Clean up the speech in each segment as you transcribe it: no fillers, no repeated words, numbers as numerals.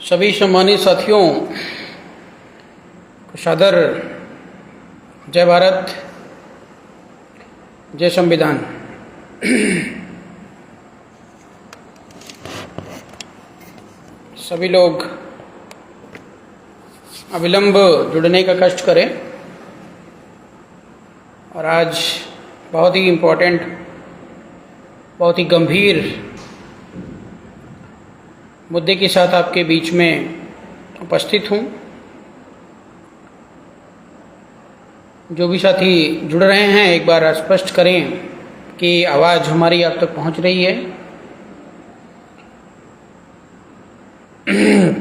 सभी सम्मानित साथियों को सादर जय भारत, जय संविधान। सभी लोग अविलंब जुड़ने का कष्ट करें और आज बहुत ही इम्पोर्टेंट, बहुत ही गंभीर मुद्दे के साथ आपके बीच में उपस्थित हूँ। जो भी साथी जुड़ रहे हैं एक बार स्पष्ट करें कि आवाज़ हमारी आप तक पहुँच रही है।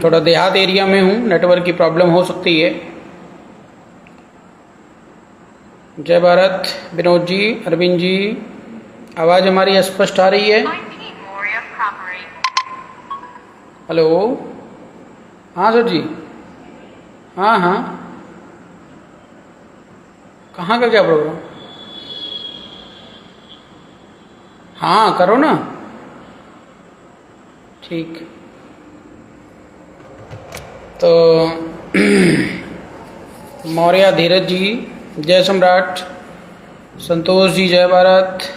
थोड़ा देहात एरिया में हूँ, नेटवर्क की प्रॉब्लम हो सकती है। जय भारत विनोद जी, अरविंद जी, आवाज़ हमारी स्पष्ट आ रही है? हेलो, हाँ सर जी, हाँ हाँ, कहाँ का क्या प्रोग्राम? हाँ करो ना, ठीक। तो मौर्य धीरज जी, जय सम्राट, संतोष जी, जय भारत।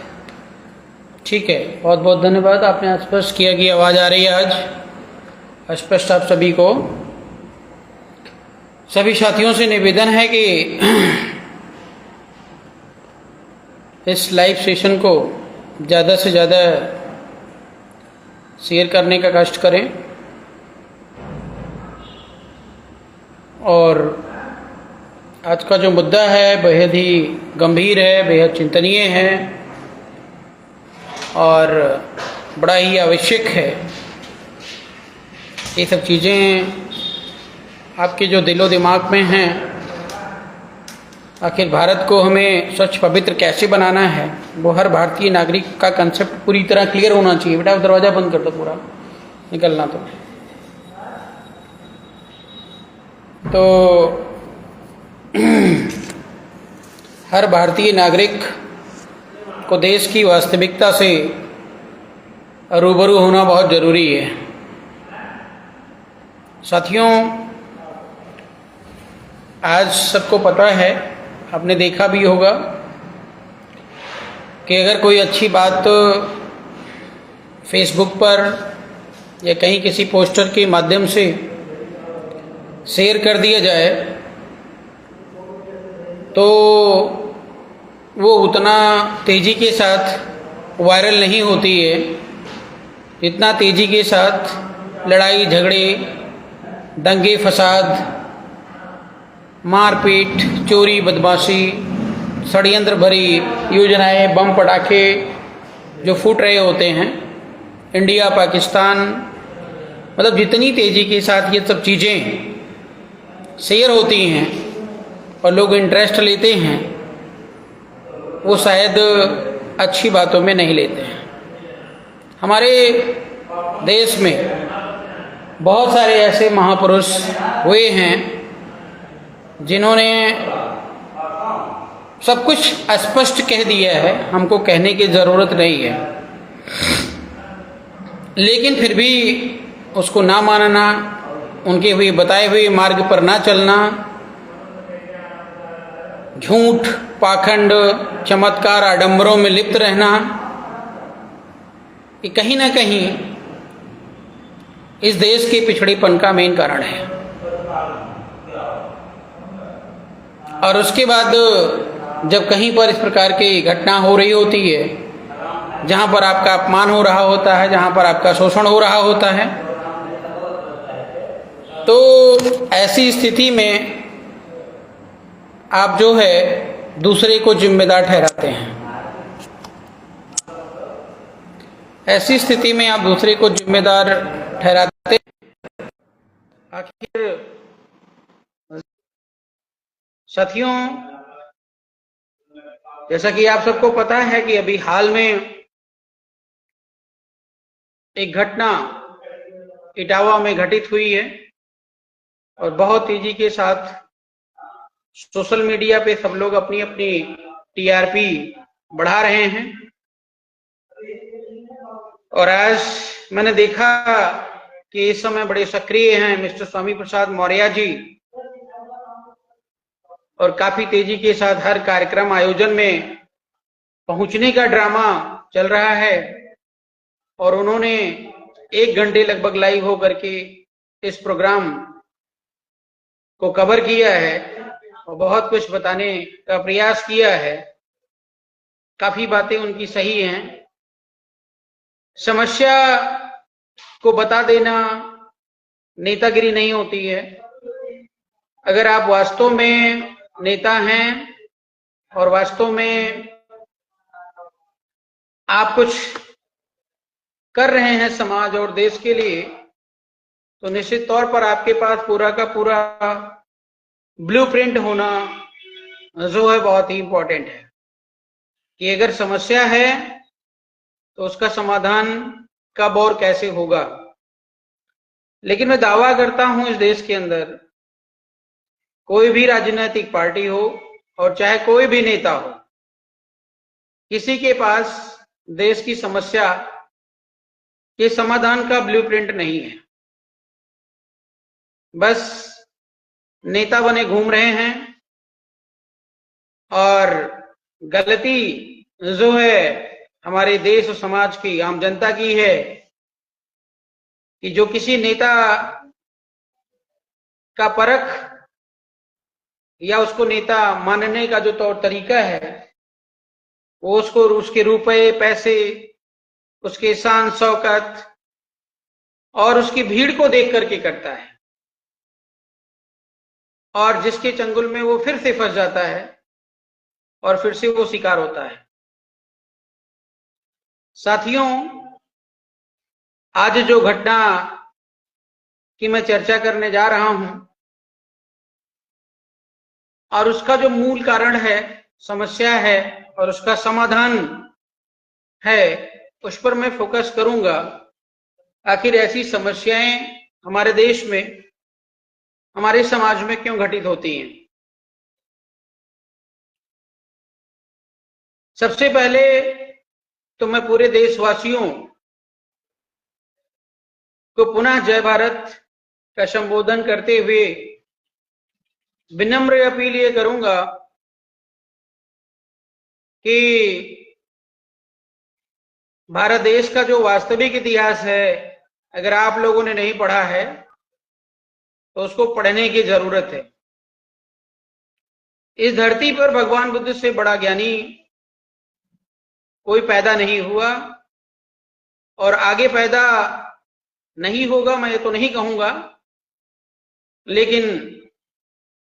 ठीक है, बहुत बहुत धन्यवाद, आपने स्पष्ट किया कि आवाज़ आ रही है। आज स्पष्ट आप सभी को, सभी साथियों से निवेदन है कि इस लाइव सेशन को ज़्यादा से ज़्यादा शेयर करने का कष्ट करें और आज का जो मुद्दा है बेहद ही गंभीर है, बेहद चिंतनीय है और बड़ा ही आवश्यक है। ये सब चीज़ें आपके जो दिलो दिमाग में हैं, आखिर भारत को हमें स्वच्छ पवित्र कैसे बनाना है, वो हर भारतीय नागरिक का कंसेप्ट पूरी तरह क्लियर होना चाहिए। बेटा दरवाज़ा बंद कर दो, पूरा निकलना तो हर भारतीय नागरिक को देश की वास्तविकता से रूबरू होना बहुत ज़रूरी है। साथियों, आज सबको पता है, आपने देखा भी होगा कि अगर कोई अच्छी बात तो फेसबुक पर या कहीं किसी पोस्टर के माध्यम से शेयर कर दिया जाए तो वो उतना तेज़ी के साथ वायरल नहीं होती है जितना तेज़ी के साथ लड़ाई झगड़े, दंगे फसाद, मारपीट, चोरी, बदमाशी, षड्यंत्र भरी योजनाएं, बम पटाखे जो फूट रहे होते हैं, इंडिया पाकिस्तान, मतलब जितनी तेज़ी के साथ ये सब चीज़ें शेयर होती हैं और लोग इंटरेस्ट लेते हैं, वो शायद अच्छी बातों में नहीं लेते हैं। हमारे देश में बहुत सारे ऐसे महापुरुष हुए हैं जिन्होंने सब कुछ स्पष्ट कह दिया है, हमको कहने की ज़रूरत नहीं है, लेकिन फिर भी उसको ना मानना, उनके हुए बताए हुए मार्ग पर ना चलना, झूठ, पाखंड, चमत्कार, आडंबरों में लिप्त रहना, ये कहीं ना कहीं इस देश के पिछड़ेपन का मेन कारण है। और उसके बाद जब कहीं पर इस प्रकार की घटना हो रही होती है, जहाँ पर आपका अपमान हो रहा होता है, जहाँ पर आपका शोषण हो रहा होता है, तो ऐसी स्थिति में आप जो है दूसरे को जिम्मेदार ठहराते हैं। ऐसी स्थिति में आप दूसरे को जिम्मेदार ठहराते हैं। आखिर साथियों, जैसा कि आप सबको पता है कि अभी हाल में एक घटना इटावा में घटित हुई है और बहुत तेजी के साथ सोशल मीडिया पे सब लोग अपनी अपनी टीआरपी बढ़ा रहे हैं। और आज मैंने देखा कि इस समय बड़े सक्रिय हैं मिस्टर स्वामी प्रसाद मौर्य जी, और काफी तेजी के साथ हर कार्यक्रम आयोजन में पहुंचने का ड्रामा चल रहा है। और उन्होंने 1 घंटे लगभग लाइव होकर के इस प्रोग्राम को कवर किया है और बहुत कुछ बताने का प्रयास किया है। काफी बातें उनकी सही हैं। समस्या को बता देना नेतागिरी नहीं होती है। अगर आप वास्तव में नेता हैं और वास्तव में आप कुछ कर रहे हैं समाज और देश के लिए, तो निश्चित तौर पर आपके पास पूरा का पूरा ब्लूप्रिंट होना जो है बहुत ही इंपॉर्टेंट है कि अगर समस्या है तो उसका समाधान कब और कैसे होगा। लेकिन मैं दावा करता हूं इस देश के अंदर कोई भी राजनीतिक पार्टी हो और चाहे कोई भी नेता हो, किसी के पास देश की समस्या के समाधान का ब्लूप्रिंट नहीं है। बस नेता बने घूम रहे हैं और गलती जो है हमारे देश और समाज की, आम जनता की है कि जो किसी नेता का परख या उसको नेता मानने का जो तौर तरीका है वो उसको उसके रुपए पैसे, उसके शान शौकत और उसकी भीड़ को देख करके करता है, और जिसके चंगुल में वो फिर से फंस जाता है और फिर से वो शिकार होता है। साथियों, आज जो घटना की मैं चर्चा करने जा रहा हूं और उसका जो मूल कारण है, समस्या है और उसका समाधान है, उस पर मैं फोकस करूंगा। आखिर ऐसी समस्याएं हमारे देश में, हमारे समाज में क्यों घटित होती हैं। सबसे पहले तो मैं पूरे देशवासियों को पुनः जय भारत का संबोधन करते हुए विनम्र अपील ये करूंगा कि भारत देश का जो वास्तविक इतिहास है, अगर आप लोगों ने नहीं पढ़ा है तो उसको पढ़ने की जरूरत है। इस धरती पर भगवान बुद्ध से बड़ा ज्ञानी कोई पैदा नहीं हुआ और आगे पैदा नहीं होगा, मैं ये तो नहीं कहूंगा, लेकिन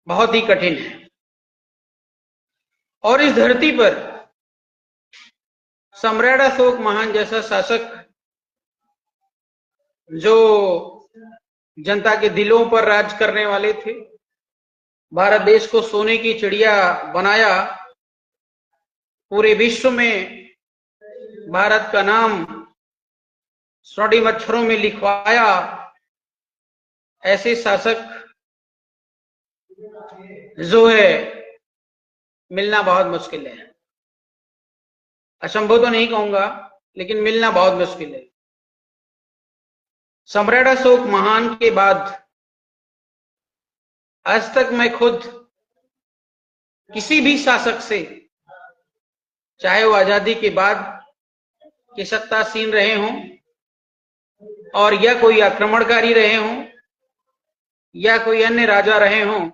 बहुत ही कठिन है। और इस धरती पर सम्राट अशोक महान जैसा शासक जो जनता के दिलों पर राज करने वाले थे, भारत देश को सोने की चिड़िया बनाया, पूरे विश्व में भारत का नाम स्वर्ण अक्षरों में लिखवाया, ऐसे शासक जो है मिलना बहुत मुश्किल है। असंभव तो नहीं कहूंगा, लेकिन मिलना बहुत मुश्किल है। सम्राट अशोक महान के बाद आज तक मैं खुद किसी भी शासक से, चाहे वो आजादी के बाद के सत्तासीन रहे हों और या कोई आक्रमणकारी रहे हों या कोई अन्य राजा रहे हों,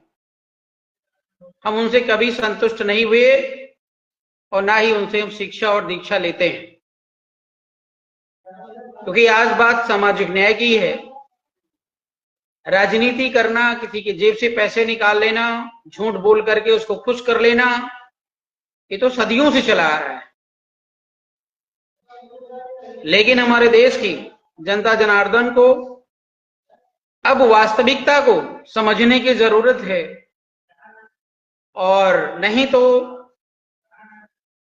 हम उनसे कभी संतुष्ट नहीं हुए और ना ही उनसे हम शिक्षा और दीक्षा लेते हैं। क्योंकि आज बात सामाजिक न्याय की है। राजनीति करना, किसी के जेब से पैसे निकाल लेना, झूठ बोल करके उसको खुश कर लेना, ये तो सदियों से चला आ रहा है। लेकिन हमारे देश की जनता जनार्दन को अब वास्तविकता को समझने की जरूरत है, और नहीं तो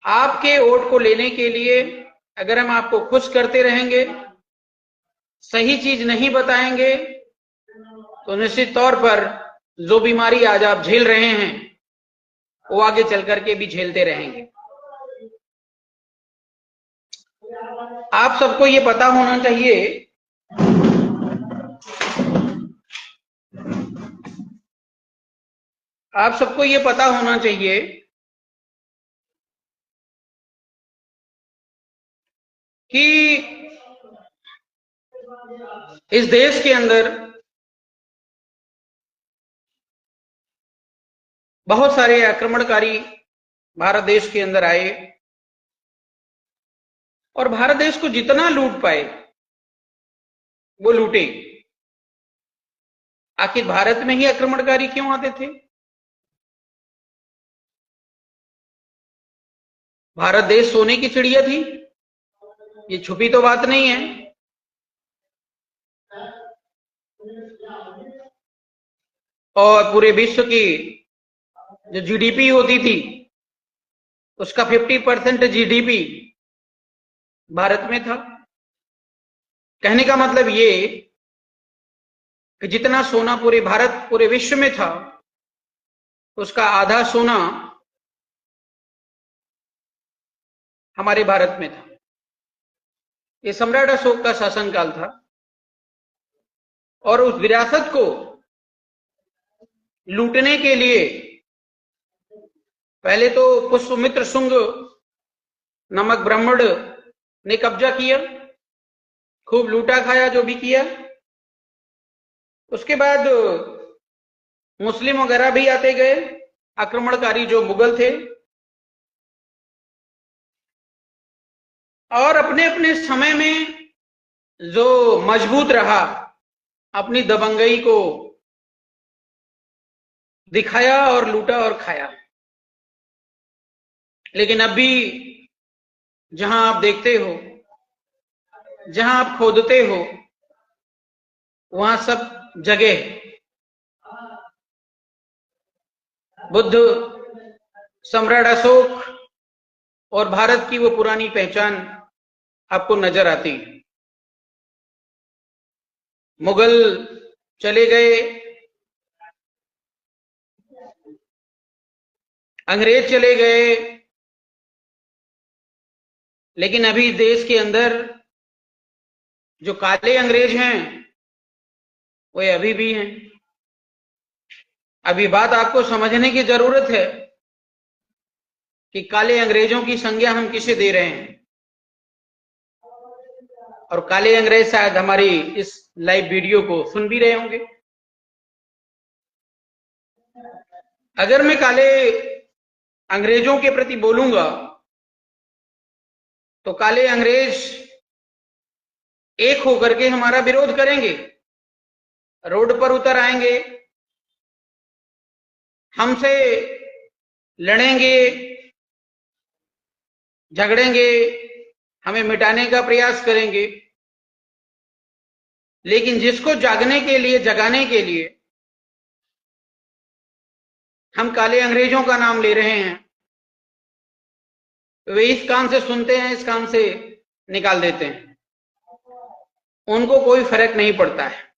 आपके वोट को लेने के लिए अगर हम आपको खुश करते रहेंगे, सही चीज नहीं बताएंगे, तो निश्चित तौर पर जो बीमारी आज आप झेल रहे हैं वो आगे चल करके भी झेलते रहेंगे। आप सबको ये पता होना चाहिए आप सबको ये पता होना चाहिए कि इस देश के अंदर बहुत सारे आक्रमणकारी भारत देश के अंदर आए और भारत देश को जितना लूट पाए वो लूटे। आखिर भारत में ही आक्रमणकारी क्यों आते थे? भारत देश सोने की चिड़िया थी, ये छुपी तो बात नहीं है। और पूरे विश्व की जो जीडीपी होती थी उसका 50% जीडीपी भारत में था। कहने का मतलब ये कि जितना सोना पूरे भारत पूरे विश्व में था उसका आधा सोना हमारे भारत में था। ये सम्राट अशोक का शासनकाल था और उस विरासत को लूटने के लिए पहले तो पुष्यमित्र शुंग नामक ब्राह्मण ने कब्जा किया, खूब लूटा खाया जो भी किया। उसके बाद मुस्लिम वगैरह भी आते गए, आक्रमणकारी जो मुगल थे, और अपने अपने समय में जो मजबूत रहा अपनी दबंगई को दिखाया और लूटा और खाया। लेकिन अभी जहां आप देखते हो, जहां आप खोदते हो, वहां सब जगह बुद्ध, सम्राट अशोक और भारत की वो पुरानी पहचान आपको नजर आती है। मुगल चले गए, अंग्रेज चले गए, लेकिन अभी देश के अंदर जो काले अंग्रेज हैं वो अभी भी हैं। अभी बात आपको समझने की जरूरत है कि काले अंग्रेजों की संज्ञा हम किसे दे रहे हैं। और काले अंग्रेज शायद हमारी इस लाइव वीडियो को सुन भी रहे होंगे। अगर मैं काले अंग्रेजों के प्रति बोलूंगा तो काले अंग्रेज एक होकर के हमारा विरोध करेंगे, रोड पर उतर आएंगे, हमसे लड़ेंगे, झगड़ेंगे, हमें मिटाने का प्रयास करेंगे। लेकिन जिसको जागने के लिए, जगाने के लिए हम काले अंग्रेजों का नाम ले रहे हैं, वे इस कान से सुनते हैं, इस कान से निकाल देते हैं, उनको कोई फर्क नहीं पड़ता है।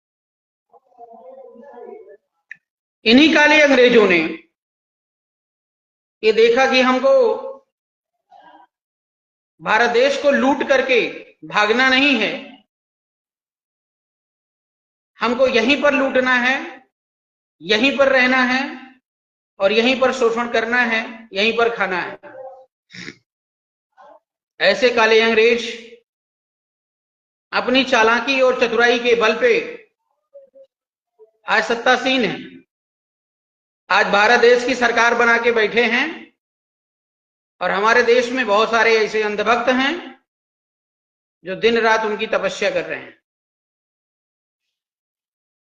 इन्हीं काले अंग्रेजों ने ये देखा कि हमको भारत देश को लूट करके भागना नहीं है, हमको यहीं पर लूटना है, यहीं पर रहना है और यहीं पर शोषण करना है, यहीं पर खाना है। ऐसे काले अंग्रेज अपनी चालाकी और चतुराई के बल पे आज सत्तासीन है, आज भारत देश की सरकार बना के बैठे हैं। और हमारे देश में बहुत सारे ऐसे अंधभक्त हैं जो दिन रात उनकी तपस्या कर रहे हैं।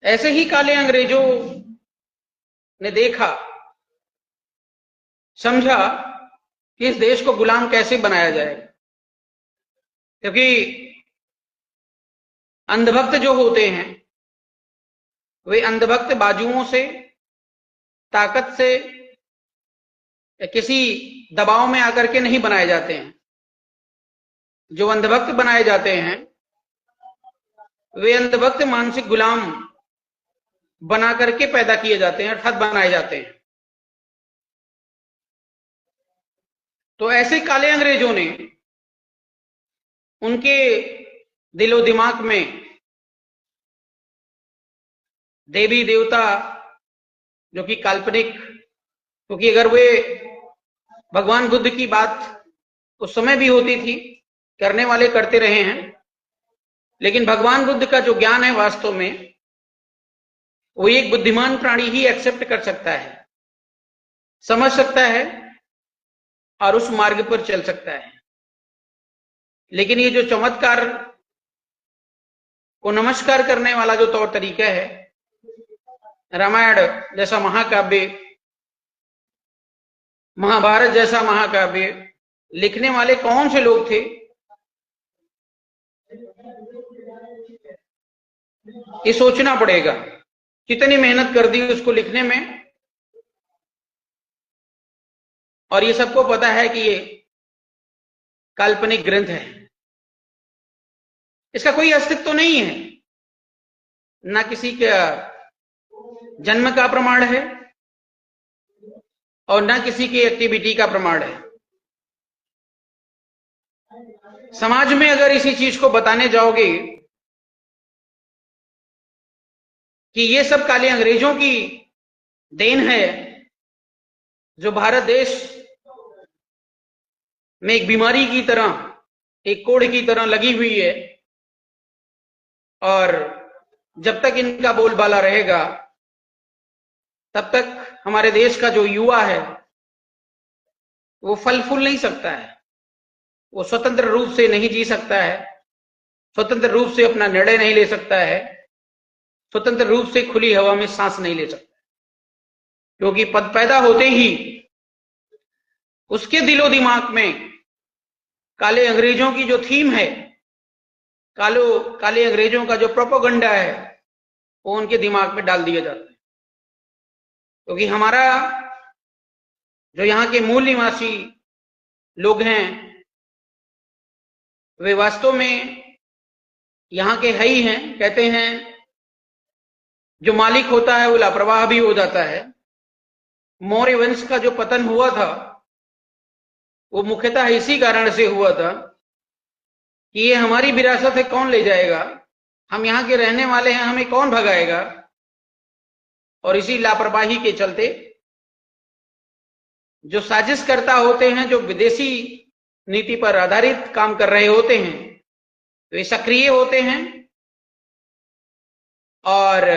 ऐसे ही काले अंग्रेजों ने देखा, समझा कि इस देश को गुलाम कैसे बनाया जाए, क्योंकि अंधभक्त जो होते हैं वे अंधभक्त बाजुओं से, ताकत से, किसी दबाव में आकर के नहीं बनाए जाते हैं। जो अंधभक्त बनाए जाते हैं वे अंधभक्त मानसिक गुलाम बना करके पैदा किए जाते हैं, अर्थात बनाए जाते हैं। तो ऐसे काले अंग्रेजों ने उनके दिलो दिमाग में देवी देवता जो कि काल्पनिक क्योंकि अगर वे भगवान बुद्ध की बात उस समय भी होती थी, करने वाले करते रहे हैं, लेकिन भगवान बुद्ध का जो ज्ञान है वास्तव में वो एक बुद्धिमान प्राणी ही एक्सेप्ट कर सकता है, समझ सकता है और उस मार्ग पर चल सकता है। लेकिन ये जो चमत्कार को नमस्कार करने वाला जो तौर तरीका है, रामायण जैसा महाकाव्य, महाभारत जैसा महाकाव्य लिखने वाले कौन से लोग थे? ये सोचना पड़ेगा, कितनी मेहनत कर दी उसको लिखने में। और ये सबको पता है कि ये काल्पनिक ग्रंथ है, इसका कोई अस्तित्व तो नहीं है, ना किसी का जन्म का प्रमाण है और ना किसी की एक्टिविटी का प्रमाण है। समाज में अगर इसी चीज को बताने जाओगे कि ये सब काले अंग्रेजों की देन है, जो भारत देश में एक बीमारी की तरह, एक कोढ़ की तरह लगी हुई है, और जब तक इनका बोलबाला रहेगा तब तक हमारे देश का जो युवा है वो फल फूल नहीं सकता है, वो स्वतंत्र रूप से नहीं जी सकता है, स्वतंत्र रूप से अपना निर्णय नहीं ले सकता है, स्वतंत्र रूप से खुली हवा में सांस नहीं ले सकता, क्योंकि पद पैदा होते ही उसके दिलो दिमाग में काले अंग्रेजों की जो थीम है, काले अंग्रेजों का जो प्रोपेगेंडा है, वो उनके दिमाग में डाल दिया जाता है। क्योंकि हमारा जो यहाँ के मूल निवासी लोग हैं वे वास्तव में यहाँ के है ही हैं। कहते हैं जो मालिक होता है वो लापरवाह भी हो जाता है। मौर्य वंश का जो पतन हुआ था वो मुख्यतः इसी कारण से हुआ था कि ये हमारी विरासत है, कौन ले जाएगा, हम यहाँ के रहने वाले हैं, हमें कौन भगाएगा। और इसी लापरवाही के चलते जो साजिशकर्ता होते हैं, जो विदेशी नीति पर आधारित काम कर रहे होते हैं, वे सक्रिय होते हैं, और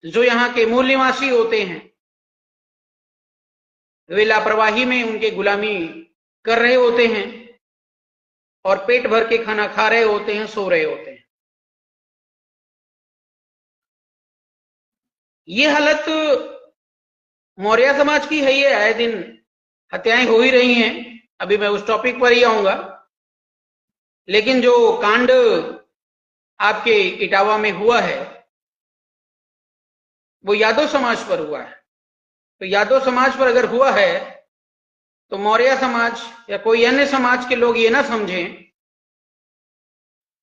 जो यहाँ के मूल निवासी होते हैं वे लापरवाही में उनके गुलामी कर रहे होते हैं और पेट भर के खाना खा रहे होते हैं, सो रहे होते हैं। ये हालत मौर्य समाज की है। ये आए दिन हत्याएं हो ही रही हैं, अभी मैं उस टॉपिक पर ही आऊंगा। लेकिन जो कांड आपके इटावा में हुआ है वो यादव समाज पर हुआ है। तो यादव समाज पर अगर हुआ है तो मौर्य समाज या कोई अन्य समाज के लोग ये ना समझें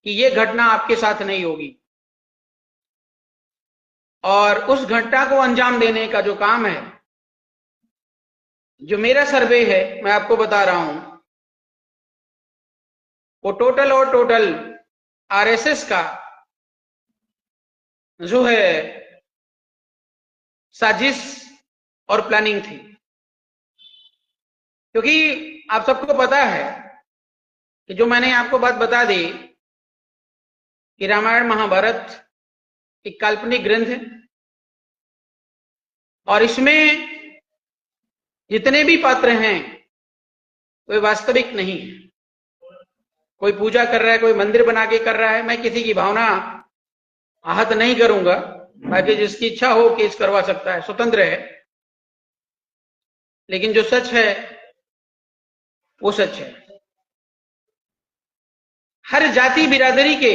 कि ये घटना आपके साथ नहीं होगी, और उस घटना को अंजाम देने का जो काम है, जो मेरा सर्वे है मैं आपको बता रहा हूं, वो टोटल और टोटल आरएसएस का जो है साजिश और प्लानिंग थी। क्योंकि आप सबको पता है कि जो मैंने आपको बात बता दी कि रामायण महाभारत एक काल्पनिक ग्रंथ है और इसमें जितने भी पात्र हैं वे वास्तविक नहीं है। कोई पूजा कर रहा है, कोई मंदिर बना के कर रहा है, मैं किसी की भावना आहत नहीं करूंगा, बाकी जिसकी इच्छा हो केस करवा सकता है, स्वतंत्र है। लेकिन जो सच है वो सच है। हर जाति बिरादरी के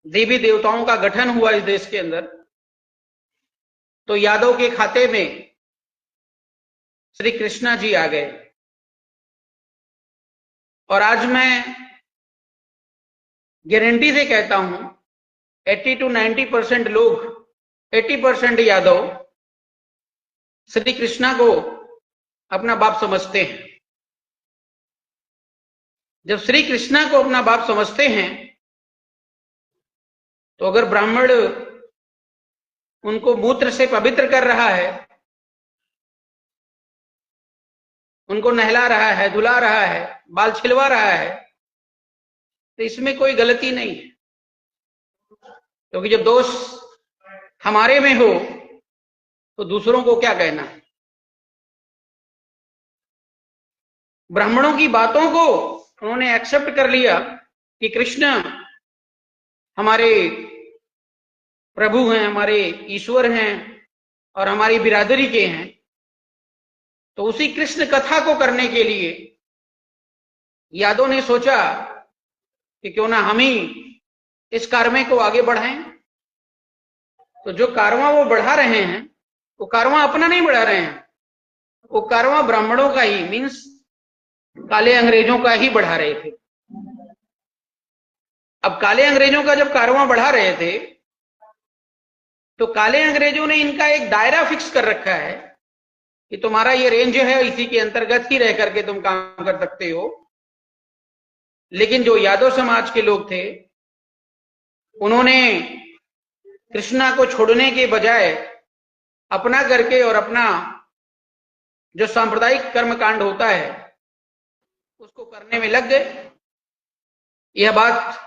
देवी देवताओं का गठन हुआ इस देश के अंदर, तो यादव के खाते में श्री कृष्णा जी आ गए। और आज मैं गारंटी से कहता हूं 80 to 90% लोग, 80% यादव श्री कृष्णा को अपना बाप समझते हैं। जब श्री कृष्णा को अपना बाप समझते हैं तो अगर ब्राह्मण उनको मूत्र से पवित्र कर रहा है उनको नहला रहा है, धुला रहा है, बाल छिलवा रहा है, तो इसमें कोई गलती नहीं है। क्योंकि जब दोष हमारे में हो तो दूसरों को क्या कहना। ब्राह्मणों की बातों को उन्होंने एक्सेप्ट कर लिया कि कृष्ण हमारे प्रभु हैं, हमारे ईश्वर हैं और हमारी बिरादरी के हैं। तो उसी कृष्ण कथा को करने के लिए यादव ने सोचा कि क्यों ना हम ही इस कारवां को आगे बढ़ाएं। तो जो कारवां वो बढ़ा रहे हैं, वो कारवां अपना नहीं बढ़ा रहे हैं, वो कारवां ब्राह्मणों का ही, मीन्स काले अंग्रेजों का ही बढ़ा रहे थे। अब काले अंग्रेजों का जब कारवां बढ़ा रहे थे तो काले अंग्रेजों ने इनका एक दायरा फिक्स कर रखा है कि तुम्हारा ये रेंज है, इसी के अंतर्गत ही रह करके तुम काम कर सकते हो। लेकिन जो यादव समाज के लोग थे, उन्होंने कृष्णा को छोड़ने के बजाय अपना करके और अपना जो सांप्रदायिक कर्मकांड होता है उसको करने में लग गए। यह बात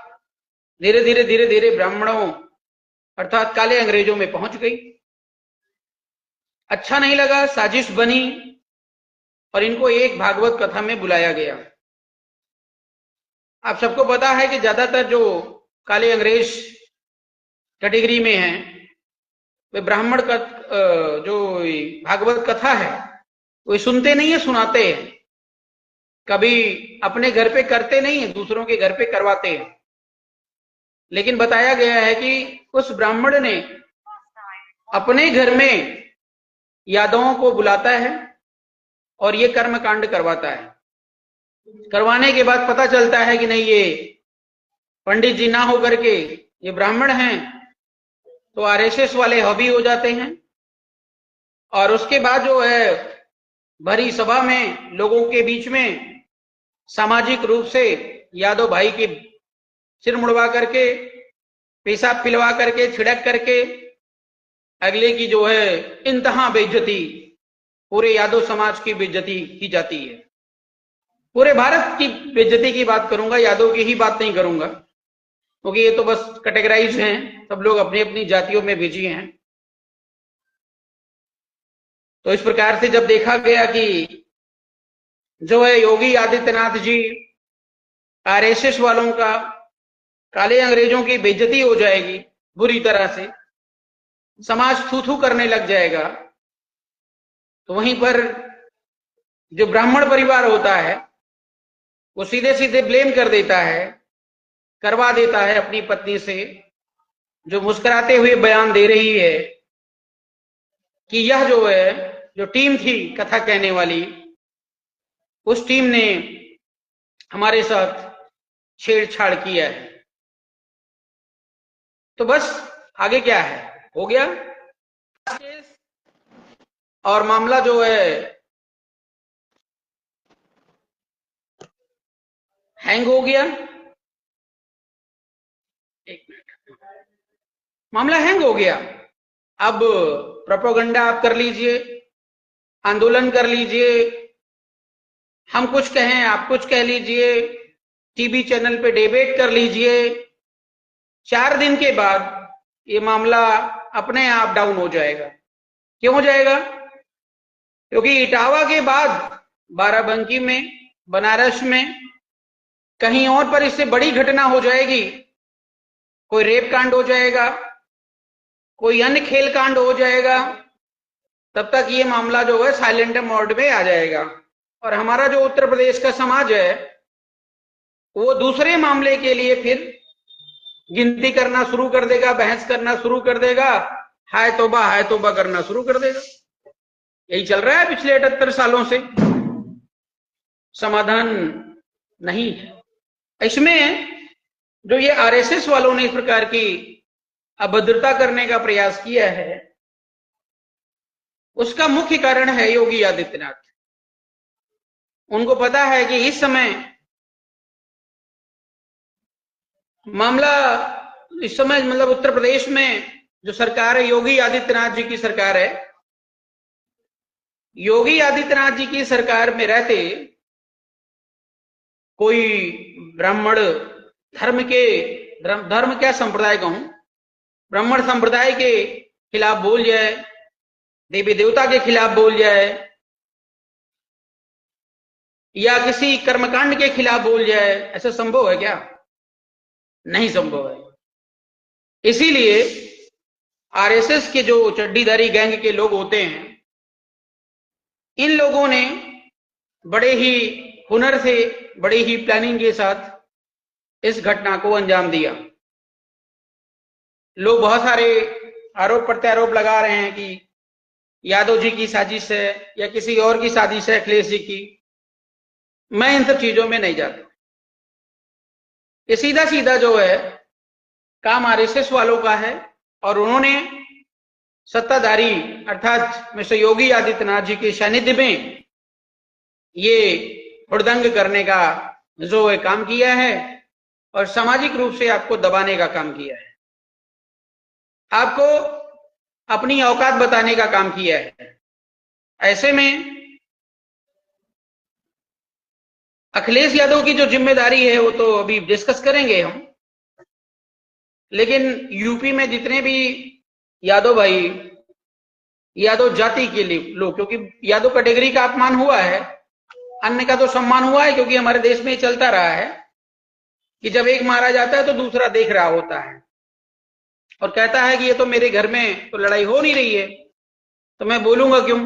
धीरे धीरे ब्राह्मणों अर्थात काले अंग्रेजों में पहुंच गई। अच्छा नहीं लगा, साजिश बनी और इनको एक भागवत कथा में बुलाया गया। आप सबको पता है कि ज्यादातर जो काले अंग्रेज कैटेगरी में हैं, वे ब्राह्मण का जो भागवत कथा है वो सुनते नहीं है, सुनाते हैं। कभी अपने घर पे करते नहीं है, दूसरों के घर पे करवाते हैं। लेकिन बताया गया है कि उस ब्राह्मण ने अपने घर में यादवों को बुलाता है और ये कर्मकांड करवाता है। करवाने के बाद पता चलता है कि नहीं, ये पंडित जी ना होकर के ये ब्राह्मण हैं, तो आरएसएस वाले हॉबी हो जाते हैं। और उसके बाद जो है भरी सभा में लोगों के बीच में सामाजिक रूप से यादव भाई के सिर मुड़वा करके, पेशाब पिलवा करके, छिड़क करके अगले की जो है इंतहा बेइज्जती, पूरे यादव समाज की बेइज्जती की जाती है। पूरे भारत की बेइज्जती की बात करूंगा, यादव की ही बात नहीं करूंगा, क्योंकि ये तो बस कैटेगराइज हैं, सब लोग अपनी अपनी जातियों में बिजी हैं। तो इस प्रकार से जब देखा गया कि जो है योगी आदित्यनाथ जी, आरएसएस वालों का, काले अंग्रेजों की बेइज्जती हो जाएगी बुरी तरह से, समाज थू थू करने लग जाएगा, तो वहीं पर जो ब्राह्मण परिवार होता है वो सीधे सीधे ब्लेम कर देता है, करवा देता है अपनी पत्नी से, जो मुस्कुराते हुए बयान दे रही है कि यह जो है जो टीम थी कथा कहने वाली, उस टीम ने हमारे साथ छेड़छाड़ किया है। तो बस आगे क्या है, हो गया और मामला जो है हैंग हो गया। एक मिनट, मामला हैंग हो गया। अब प्रोपेगेंडा आप कर लीजिए, आंदोलन कर लीजिए, हम कुछ कहें आप कुछ कह लीजिए, टीवी चैनल पे डिबेट कर लीजिए, 4 दिन के बाद ये मामला अपने आप डाउन हो जाएगा। क्यों हो जाएगा? क्योंकि इटावा के बाद बाराबंकी में, बनारस में, कहीं और पर इससे बड़ी घटना हो जाएगी। कोई रेप कांड हो जाएगा, कोई अन्य खेल कांड हो जाएगा, तब तक ये मामला जो है साइलेंट मोड में आ जाएगा। और हमारा जो उत्तर प्रदेश का समाज है वो दूसरे मामले के लिए फिर गिनती करना शुरू कर देगा, बहस करना शुरू कर देगा, हाय तौबा करना शुरू कर देगा। यही चल रहा है पिछले 78 सालों से, समाधान नहीं है। इसमें जो ये आरएसएस वालों ने इस प्रकार की अभद्रता करने का प्रयास किया है, उसका मुख्य कारण है योगी आदित्यनाथ। उनको पता है कि इस समय मामला, इस समय मतलब उत्तर प्रदेश में जो सरकार है, योगी आदित्यनाथ जी की सरकार है, योगी आदित्यनाथ जी की सरकार में रहते कोई ब्राह्मण धर्म के धर्म क्या संप्रदाय कहूं, ब्राह्मण संप्रदाय के खिलाफ बोल जाए, देवी देवता के खिलाफ बोल जाए, या किसी कर्मकांड के खिलाफ बोल जाए, ऐसा संभव है क्या? नहीं संभव है। इसीलिए आरएसएस के जो चड्डीधारी गैंग के लोग होते हैं, इन लोगों ने बड़े ही हुनर से, बड़े ही प्लानिंग के साथ इस घटना को अंजाम दिया। लोग बहुत सारे आरोप प्रत्यारोप लगा रहे हैं कि यादव जी की साजिश है या किसी और की साजिश है, अखिलेश जी की। मैं इन सब चीजों में नहीं जाता। ये सीधा सीधा जो है काम आरएसएस वालों का है, और उन्होंने सत्ताधारी अर्थात मिस्टर योगी आदित्यनाथ जी के सानिध्य में ये हुड़दंग करने का जो है काम किया है, और सामाजिक रूप से आपको दबाने का काम किया है, आपको अपनी औकात बताने का काम किया है। ऐसे में अखिलेश यादव की जो जिम्मेदारी है वो तो अभी डिस्कस करेंगे हम, लेकिन यूपी में जितने भी यादव भाई, यादव जाति के लोग, क्योंकि यादव कैटेगरी का अपमान हुआ है, अन्य का तो सम्मान हुआ है, क्योंकि हमारे देश में चलता रहा है कि जब एक मारा जाता है तो दूसरा देख रहा होता है और कहता है कि ये तो मेरे घर में तो लड़ाई हो नहीं रही है, तो मैं बोलूंगा क्यों,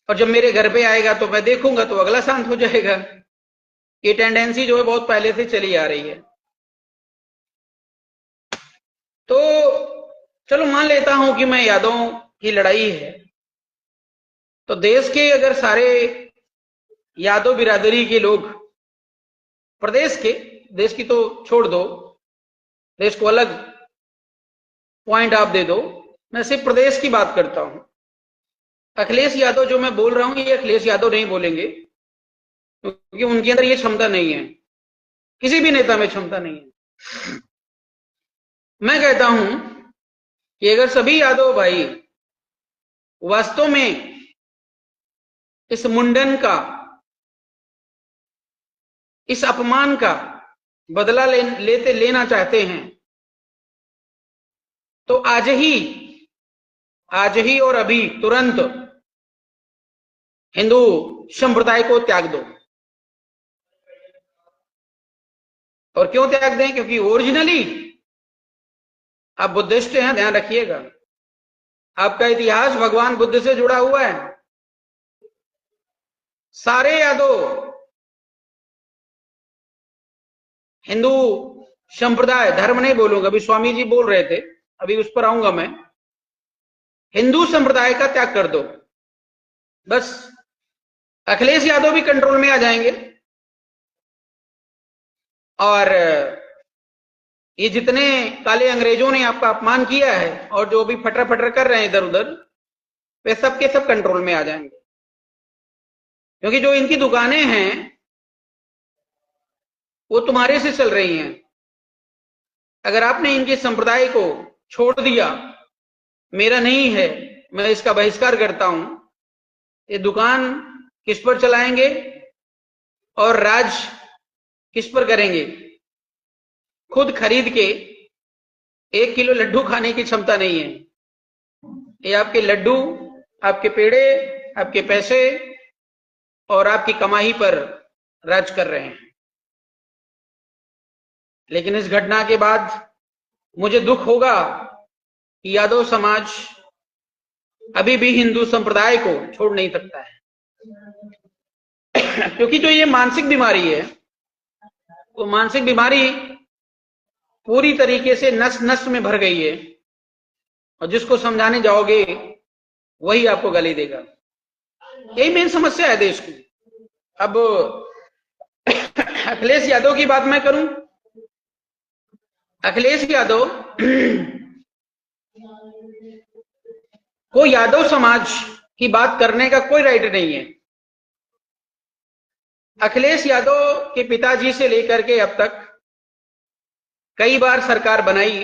और जब मेरे घर पे आएगा तो मैं देखूंगा तो अगला शांत हो जाएगा। ये टेंडेंसी जो है बहुत पहले से चली आ रही है। तो चलो मान लेता हूं कि मैं यादव की लड़ाई है, तो देश के अगर सारे यादव बिरादरी के लोग, प्रदेश के, देश की तो छोड़ दो, देश को अलग पॉइंट आप दे दो, मैं सिर्फ प्रदेश की बात करता हूं। अखिलेश यादव जो मैं बोल रहा हूं, ये अखिलेश यादव नहीं बोलेंगे, क्योंकि उनके अंदर ये क्षमता नहीं है, किसी भी नेता में क्षमता नहीं है। मैं कहता हूं कि अगर सभी यादव भाई वास्तव में इस मुंडन का, इस अपमान का बदला लेना चाहते हैं, तो आज ही और अभी तुरंत हिंदू संप्रदाय को त्याग दो। और क्यों त्याग दें? क्योंकि ओरिजिनली आप बुद्धिस्ट हैं, ध्यान रखिएगा, आपका इतिहास भगवान बुद्ध से जुड़ा हुआ है। सारे यादव हिंदू संप्रदाय, धर्म नहीं बोलूंगा, अभी स्वामी जी बोल रहे थे, अभी उस पर आऊंगा मैं, हिंदू संप्रदाय का त्याग कर दो, बस अखिलेश यादव भी कंट्रोल में आ जाएंगे। और ये जितने काले अंग्रेजों ने आपका अपमान किया है और जो भी फटर फटर कर रहे हैं इधर उधर, वे सबके सब कंट्रोल में आ जाएंगे। क्योंकि जो इनकी दुकानें हैं वो तुम्हारे से चल रही हैं। अगर आपने इनके संप्रदाय को छोड़ दिया, मेरा नहीं है, मैं इसका बहिष्कार करता हूं, ये दुकान किस पर चलाएंगे और राज किस पर करेंगे? खुद खरीद के 1 किलो लड्डू खाने की क्षमता नहीं है। ये आपके लड्डू, आपके पेड़े, आपके पैसे और आपकी कमाई पर राज कर रहे हैं। लेकिन इस घटना के बाद मुझे दुख होगा कि यादव समाज अभी भी हिंदू संप्रदाय को छोड़ नहीं सकता है। क्योंकि जो ये मानसिक बीमारी है, वो मानसिक बीमारी पूरी तरीके से नस नस में भर गई है, और जिसको समझाने जाओगे वही आपको गाली देगा। यही मेन समस्या है देश की। अब अखिलेश यादव की बात मैं करूं, अखिलेश यादव को यादव समाज की बात करने का कोई राइट नहीं है। अखिलेश यादव के पिताजी से लेकर के अब तक कई बार सरकार बनाई,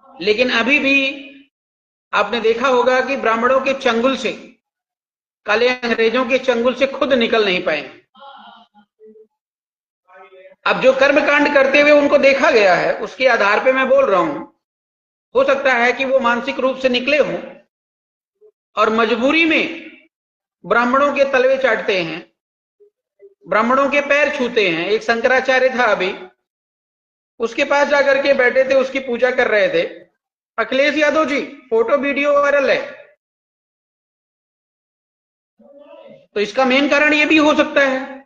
लेकिन अभी भी आपने देखा होगा कि ब्राह्मणों के चंगुल से, काले अंग्रेजों के चंगुल से खुद निकल नहीं पाए। अब जो कर्मकांड करते हुए उनको देखा गया है, उसके आधार पे मैं बोल रहा हूं। हो सकता है कि वो मानसिक रूप से निकले हों और मजबूरी में ब्राह्मणों के तलवे चाटते हैं, ब्राह्मणों के पैर छूते हैं। एक शंकराचार्य था अभी, उसके पास जाकर के बैठे थे, उसकी पूजा कर रहे थे। Akhilesh Yadav ji, photo video viral है। तो इसका मेन कारण ये भी हो सकता है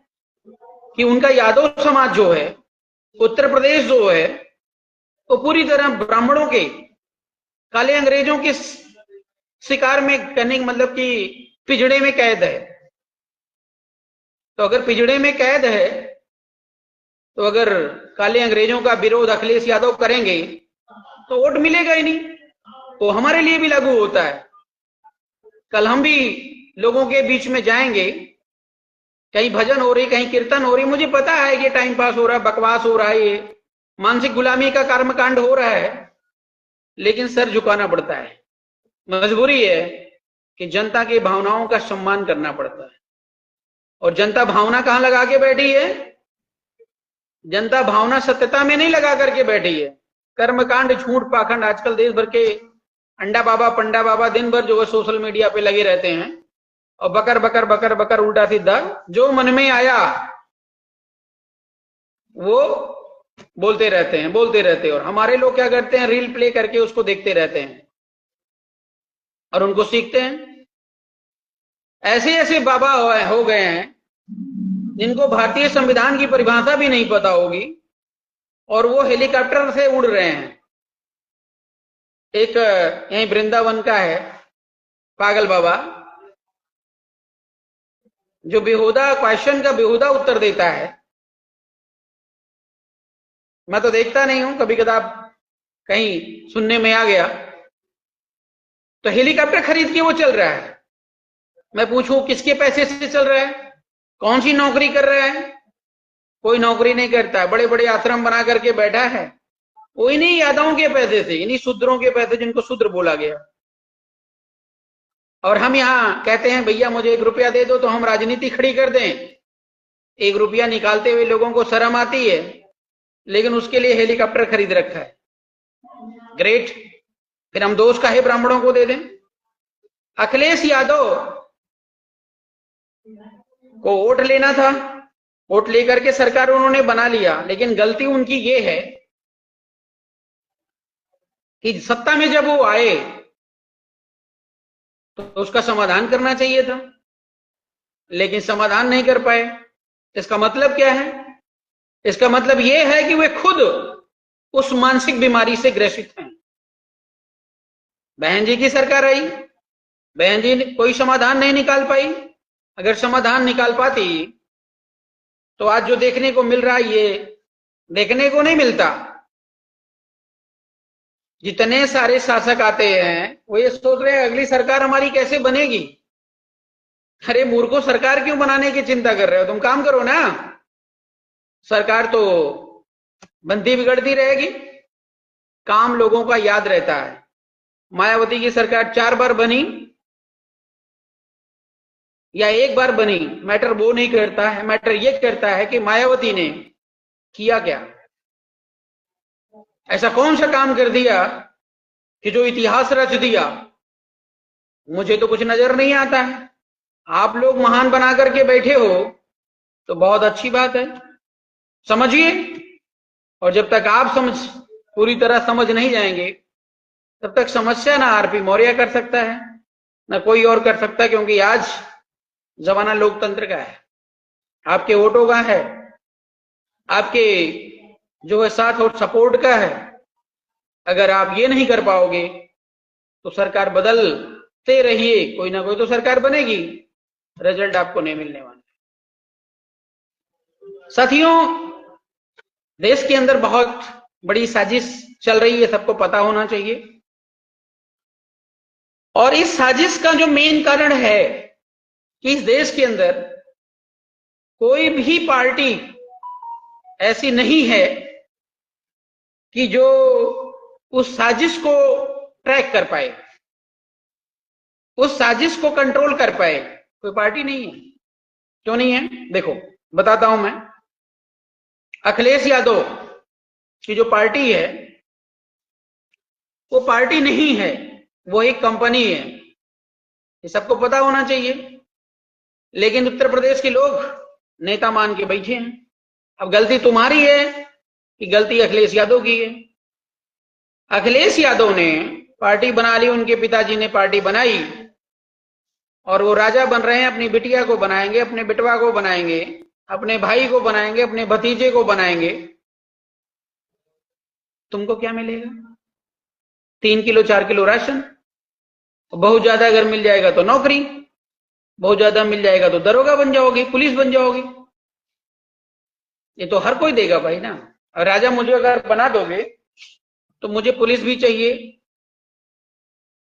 कि उनका यादव समाज जो है, उत्तर प्रदेश जो है, तो पूरी तरह ब्राह्मणों के, काले अंग्रेजों के शिकार में, कहने का मतलब कि पिजड़े में कैद है। तो अगर पिजड़े में कैद है, तो अगर काले अंग्रेजों का विरोध अखिलेश यादव करेंगे तो वोट मिलेगा ही नहीं। तो हमारे लिए भी लागू होता है। कल हम भी लोगों के बीच में जाएंगे, कहीं भजन हो रही, कहीं कीर्तन हो रही, मुझे पता है कि टाइम पास हो रहा है, बकवास हो रहा है, ये मानसिक गुलामी का कर्मकांड हो रहा है, लेकिन सर झुकाना पड़ता है। मजबूरी है कि जनता की भावनाओं का सम्मान करना पड़ता है। और जनता भावना कहां लगा के बैठी है? जनता भावना सत्यता में नहीं लगा करके बैठी है। कर्मकांड, झूठ, पाखंड। आजकल देश भर के अंडा बाबा, पंडा बाबा दिन भर जो है सोशल मीडिया पे लगे रहते हैं और बकर बकर बकर बकर उल्टा सीधा जो मन में आया वो बोलते रहते हैं, बोलते रहते हैं। और हमारे लोग क्या करते हैं? रील प्ले करके उसको देखते रहते हैं और उनको सीखते हैं। ऐसे ऐसे बाबा हो गए हैं जिनको भारतीय संविधान की परिभाषा भी नहीं पता होगी और वो हेलीकॉप्टर से उड़ रहे हैं। एक यहीं वृंदावन का है पागल बाबा, जो बेहुदा क्वेश्चन का बेहुदा उत्तर देता है। मैं तो देखता नहीं हूं, कभी कदार कहीं सुनने में आ गया। तो हेलीकॉप्टर खरीद के वो चल रहा है। मैं पूछूं किसके पैसे से चल रहा है? कौन सी नौकरी कर रहा है? कोई नौकरी नहीं करता है। बड़े बड़े आश्रम बना करके बैठा है, वो इन्हीं यादवों के पैसे से, इन्हीं शूद्रों के पैसे, जिनको शूद्र बोला गया। और हम यहाँ कहते हैं भैया मुझे 1 रुपया दे दो तो हम राजनीति खड़ी कर दें। 1 रुपया निकालते हुए लोगों को शर्म आती है, लेकिन उसके लिए हेलीकॉप्टर खरीद रखा है। ग्रेट। फिर हम दोष काहे ब्राह्मणों को दे दें? अखिलेश यादव को वोट लेना था, वोट लेकर के सरकार उन्होंने बना लिया, लेकिन गलती उनकी ये है कि सत्ता में जब वो आए तो उसका समाधान करना चाहिए था, लेकिन समाधान नहीं कर पाए। इसका मतलब क्या है? इसका मतलब यह है कि वे खुद उस मानसिक बीमारी से ग्रसित हैं। बहन जी की सरकार आई, बहन जी कोई समाधान नहीं निकाल पाई। अगर समाधान निकाल पाती तो आज जो देखने को मिल रहा है ये देखने को नहीं मिलता। जितने सारे शासक आते हैं वो ये सोच रहे हैं अगली सरकार हमारी कैसे बनेगी। अरे मूर्खों, सरकार क्यों बनाने की चिंता कर रहे हो? तुम काम करो ना। सरकार तो बनती बिगड़ती रहेगी, काम लोगों का याद रहता है। मायावती की सरकार 4 बार बनी या 1 बार बनी, मैटर वो नहीं करता है। मैटर ये करता है कि मायावती ने किया क्या, ऐसा कौन सा काम कर दिया कि जो इतिहास रच दिया। मुझे तो कुछ नजर नहीं आता है। आप लोग महान बना करके बैठे हो तो बहुत अच्छी बात है, समझिए। और जब तक आप पूरी तरह समझ नहीं जाएंगे तब तक समस्या ना आरपी मौर्य कर सकता है ना कोई और कर सकता, क्योंकि आज जमाना लोकतंत्र का है, आपके वोटों का है, आपके जो है साथ और सपोर्ट का है। अगर आप ये नहीं कर पाओगे तो सरकार बदलते रहिए, कोई ना कोई तो सरकार बनेगी, रिजल्ट आपको नहीं मिलने वाला। साथियों, देश के अंदर बहुत बड़ी साजिश चल रही है, सबको पता होना चाहिए। और इस साजिश का जो मेन कारण है कि इस देश के अंदर कोई भी पार्टी ऐसी नहीं है कि जो उस साजिश को ट्रैक कर पाए। उस साजिश को कंट्रोल कर पाए, कोई पार्टी नहीं है। क्यों नहीं है? देखो बताता हूं मैं। अखिलेश यादव की जो पार्टी है वो पार्टी नहीं है, वो एक कंपनी है, ये सबको पता होना चाहिए। लेकिन उत्तर प्रदेश के लोग नेता मान के बैठे हैं। अब गलती तुम्हारी है कि गलती अखिलेश यादव की है? अखिलेश यादव ने पार्टी बना ली, उनके पिताजी ने पार्टी बनाई और वो राजा बन रहे हैं। अपनी बिटिया को बनाएंगे, अपने बेटवा को बनाएंगे, अपने भाई को बनाएंगे, अपने भतीजे को बनाएंगे। तुमको क्या मिलेगा? 3 किलो 4 किलो राशन। बहुत ज्यादा अगर मिल जाएगा तो नौकरी, बहुत ज्यादा मिल जाएगा तो दरोगा बन जाओगे, पुलिस बन जाओगे। ये तो हर कोई देगा भाई ना। और राजा मुझे अगर बना दोगे तो मुझे पुलिस भी चाहिए,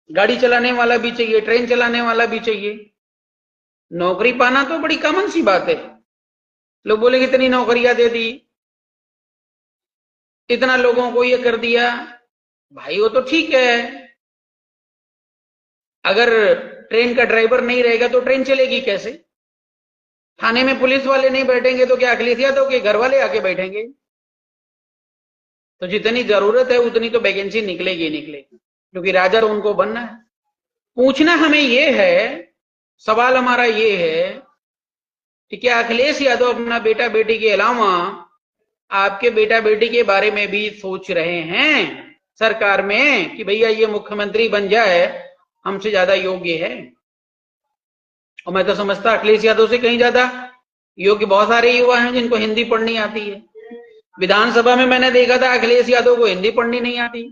गाड़ी चलाने वाला भी चाहिए, ट्रेन चलाने वाला भी चाहिए। नौकरी पाना तो बड़ी कॉमन सी बात है। लोग बोलेंगे इतनी नौकरियां दे दी, इतना लोगों को ये कर दिया। भाई वो तो ठीक है, अगर ट्रेन का ड्राइवर नहीं रहेगा तो ट्रेन चलेगी कैसे? थाने में पुलिस वाले नहीं बैठेंगे तो क्या अखिलेश यादव के घर वाले आके बैठेंगे? तो जितनी जरूरत है उतनी तो वैकेंसी निकलेगी निकलेगी, क्योंकि राजा तो उनको बनना है। पूछना हमें ये है, सवाल हमारा ये है कि क्या अखिलेश यादव अपना बेटा बेटी के अलावा आपके बेटा बेटी के बारे में भी सोच रहे हैं सरकार में कि भैया ये मुख्यमंत्री बन जाए, हमसे ज्यादा योग्य है? और मैं तो समझता अखिलेश यादव से कहीं ज्यादा योग्य बहुत सारे युवा हैं जिनको हिंदी पढ़नी आती है। विधानसभा में मैंने देखा था अखिलेश यादव को हिंदी पढ़नी नहीं आती।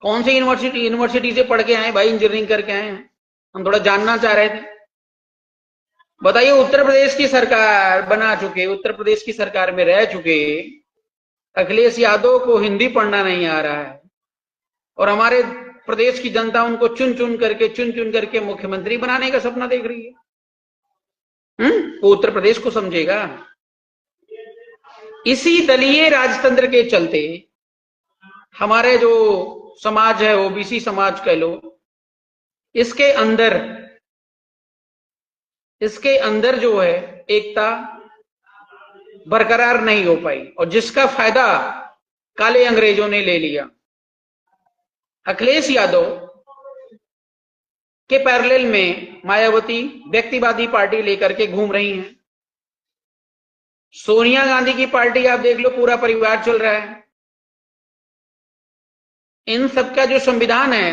कौन सी यूनिवर्सिटी से पढ़ के आए भाई? इंजीनियरिंग करके आए हैं। हम थोड़ा जानना चाह रहे थे। बताइए, उत्तर प्रदेश की सरकार बना चुके, उत्तर प्रदेश की सरकार में रह चुके अखिलेश यादव को हिंदी पढ़ना नहीं आ रहा है और हमारे प्रदेश की जनता उनको चुन चुन करके मुख्यमंत्री बनाने का सपना देख रही है। वो उत्तर प्रदेश को समझेगा? इसी दलीय राजतंत्र के चलते हमारे जो समाज है, ओबीसी समाज कह लो, इसके अंदर जो है एकता बरकरार नहीं हो पाई और जिसका फायदा काले अंग्रेजों ने ले लिया। अखिलेश यादव के पैरेलल में मायावती व्यक्तिवादी पार्टी लेकर के घूम रही हैं। सोनिया गांधी की पार्टी आप देख लो, पूरा परिवार चल रहा है। इन सबका जो संविधान है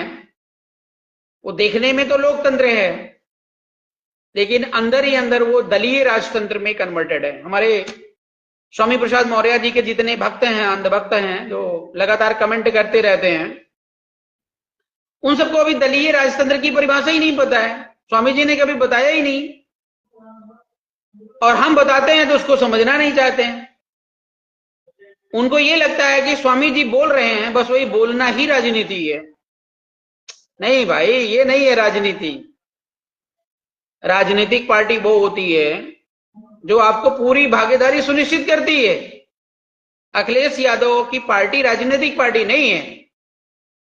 वो देखने में तो लोकतंत्र है, लेकिन अंदर ही अंदर वो दलीय राजतंत्र में कन्वर्टेड है। हमारे स्वामी प्रसाद मौर्य जी के जितने भक्त हैं, अंधभक्त हैं, जो लगातार कमेंट करते रहते हैं, उन सबको अभी दलीय राजतंत्र की परिभाषा ही नहीं पता है। स्वामी जी ने कभी बताया ही नहीं, और हम बताते हैं तो उसको समझना नहीं चाहते हैं। उनको ये लगता है कि स्वामी जी बोल रहे हैं, बस वही बोलना ही राजनीति है। नहीं भाई, ये नहीं है राजनीति। राजनीतिक पार्टी वो होती है जो आपको पूरी भागीदारी सुनिश्चित करती है। अखिलेश यादव की पार्टी राजनीतिक पार्टी नहीं है।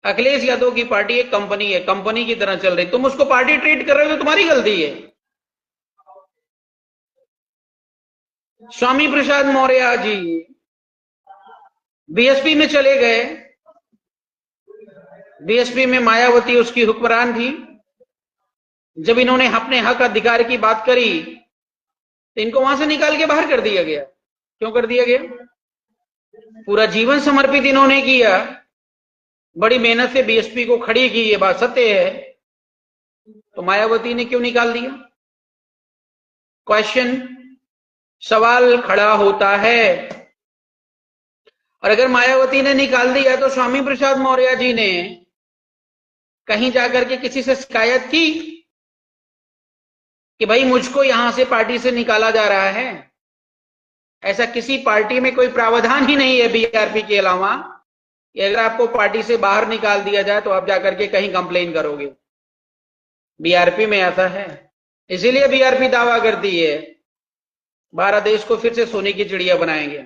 अखिलेश यादव की पार्टी एक कंपनी है, कंपनी की तरह चल रही। तुम उसको पार्टी ट्रीट कर रहे हो तो तुम्हारी गलती है। स्वामी प्रसाद मौर्य जी बीएसपी में चले गए। बीएसपी में मायावती उसकी हुक्मरान थी। जब इन्होंने अपने हक अधिकार की बात करी तो इनको वहां से निकाल के बाहर कर दिया गया। क्यों कर दिया गया? पूरा जीवन समर्पित इन्होंने किया, बड़ी मेहनत से बीएसपी को खड़ी की, ये बात सत्य है। तो मायावती ने क्यों निकाल दिया? क्वेश्चन, सवाल खड़ा होता है। और अगर मायावती ने निकाल दिया तो स्वामी प्रसाद मौर्य जी ने कहीं जाकर के किसी से शिकायत की कि भाई मुझको यहां से पार्टी से निकाला जा रहा है? ऐसा किसी पार्टी में कोई प्रावधान ही नहीं है बीआरपी के अलावा कि अगर आपको पार्टी से बाहर निकाल दिया जाए तो आप जाकर के कहीं कंप्लेन करोगे। बीआरपी में ऐसा है। इसीलिए बीआरपी दावा करती है भारत देश को फिर से सोने की चिड़िया बनाएंगे।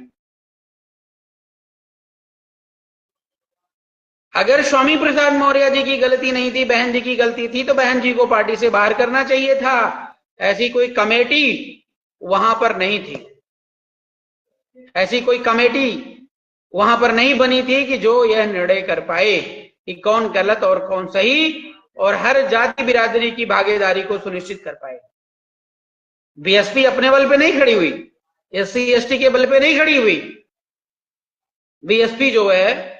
अगर स्वामी प्रसाद मौर्य जी की गलती नहीं थी, बहन जी की गलती थी, तो बहन जी को पार्टी से बाहर करना चाहिए था। ऐसी कोई कमेटी वहां पर नहीं थी, ऐसी कोई कमेटी वहां पर नहीं बनी थी कि जो यह निर्णय कर पाए कि कौन गलत और कौन सही, और हर जाति बिरादरी की भागीदारी को सुनिश्चित कर पाए। बीएसपी अपने बल पे नहीं खड़ी हुई, एससी एसटी के बल पे नहीं खड़ी हुई। बीएसपी जो है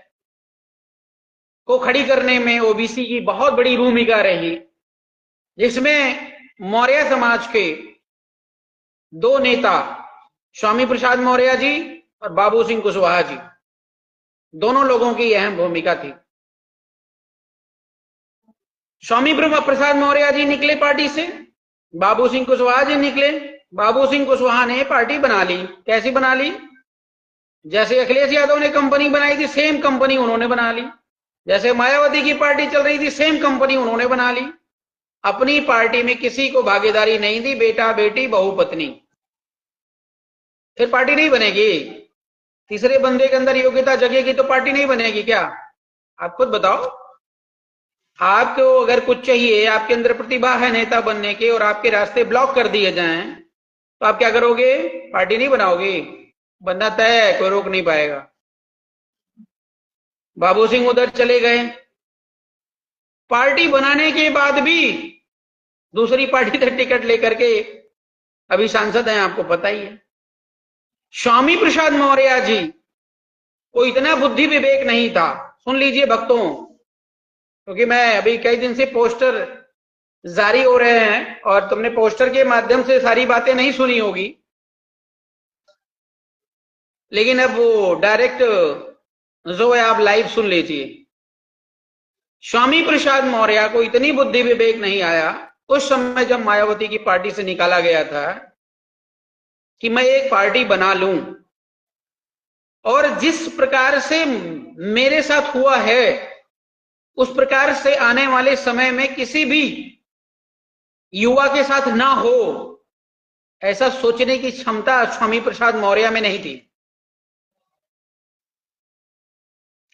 को खड़ी करने में ओबीसी की बहुत बड़ी भूमिका रही, जिसमें मौर्य समाज के दो नेता स्वामी प्रसाद मौर्य जी और बाबू सिंह कुशवाहा जी, दोनों लोगों की अहम भूमिका थी। स्वामी प्रसाद मौर्य जी निकले पार्टी से, बाबू सिंह कुशवाहा जी निकले। बाबू सिंह कुशवाहा ने पार्टी बना ली। कैसी बना ली? जैसे अखिलेश यादव ने कंपनी बनाई थी, सेम कंपनी उन्होंने बना ली। जैसे मायावती की पार्टी चल रही थी, सेम कंपनी उन्होंने बना ली। अपनी पार्टी में किसी को भागीदारी नहीं दी, बेटा बेटी बहू पत्नी। फिर पार्टी नहीं बनेगी? तीसरे बंदे के अंदर योग्यता जगेगी तो पार्टी नहीं बनेगी क्या? आप खुद बताओ। आपको अगर कुछ चाहिए, आपके अंदर प्रतिभा है नेता बनने के, और आपके रास्ते ब्लॉक कर दिए जाएं, तो आप क्या करोगे? पार्टी नहीं बनाओगे। बनना तय है, कोई रोक नहीं पाएगा। बाबू सिंह उधर चले गए। पार्टी बनाने के बाद भी दूसरी पार्टी से टिकट लेकर के अभी सांसद हैं, आपको पता ही है। स्वामी प्रसाद मौर्य जी को इतना बुद्धि विवेक नहीं था। सुन लीजिए भक्तों, क्योंकि मैं अभी कई दिन से पोस्टर जारी हो रहे हैं और तुमने पोस्टर के माध्यम से सारी बातें नहीं सुनी होगी, लेकिन अब वो डायरेक्ट जो है आप लाइव सुन लीजिए। स्वामी प्रसाद मौर्य को इतनी बुद्धि विवेक नहीं आया उस समय जब मायावती की पार्टी से निकाला गया था कि मैं एक पार्टी बना लूं, और जिस प्रकार से मेरे साथ हुआ है उस प्रकार से आने वाले समय में किसी भी युवा के साथ ना हो, ऐसा सोचने की क्षमता स्वामी प्रसाद मौर्य में नहीं थी।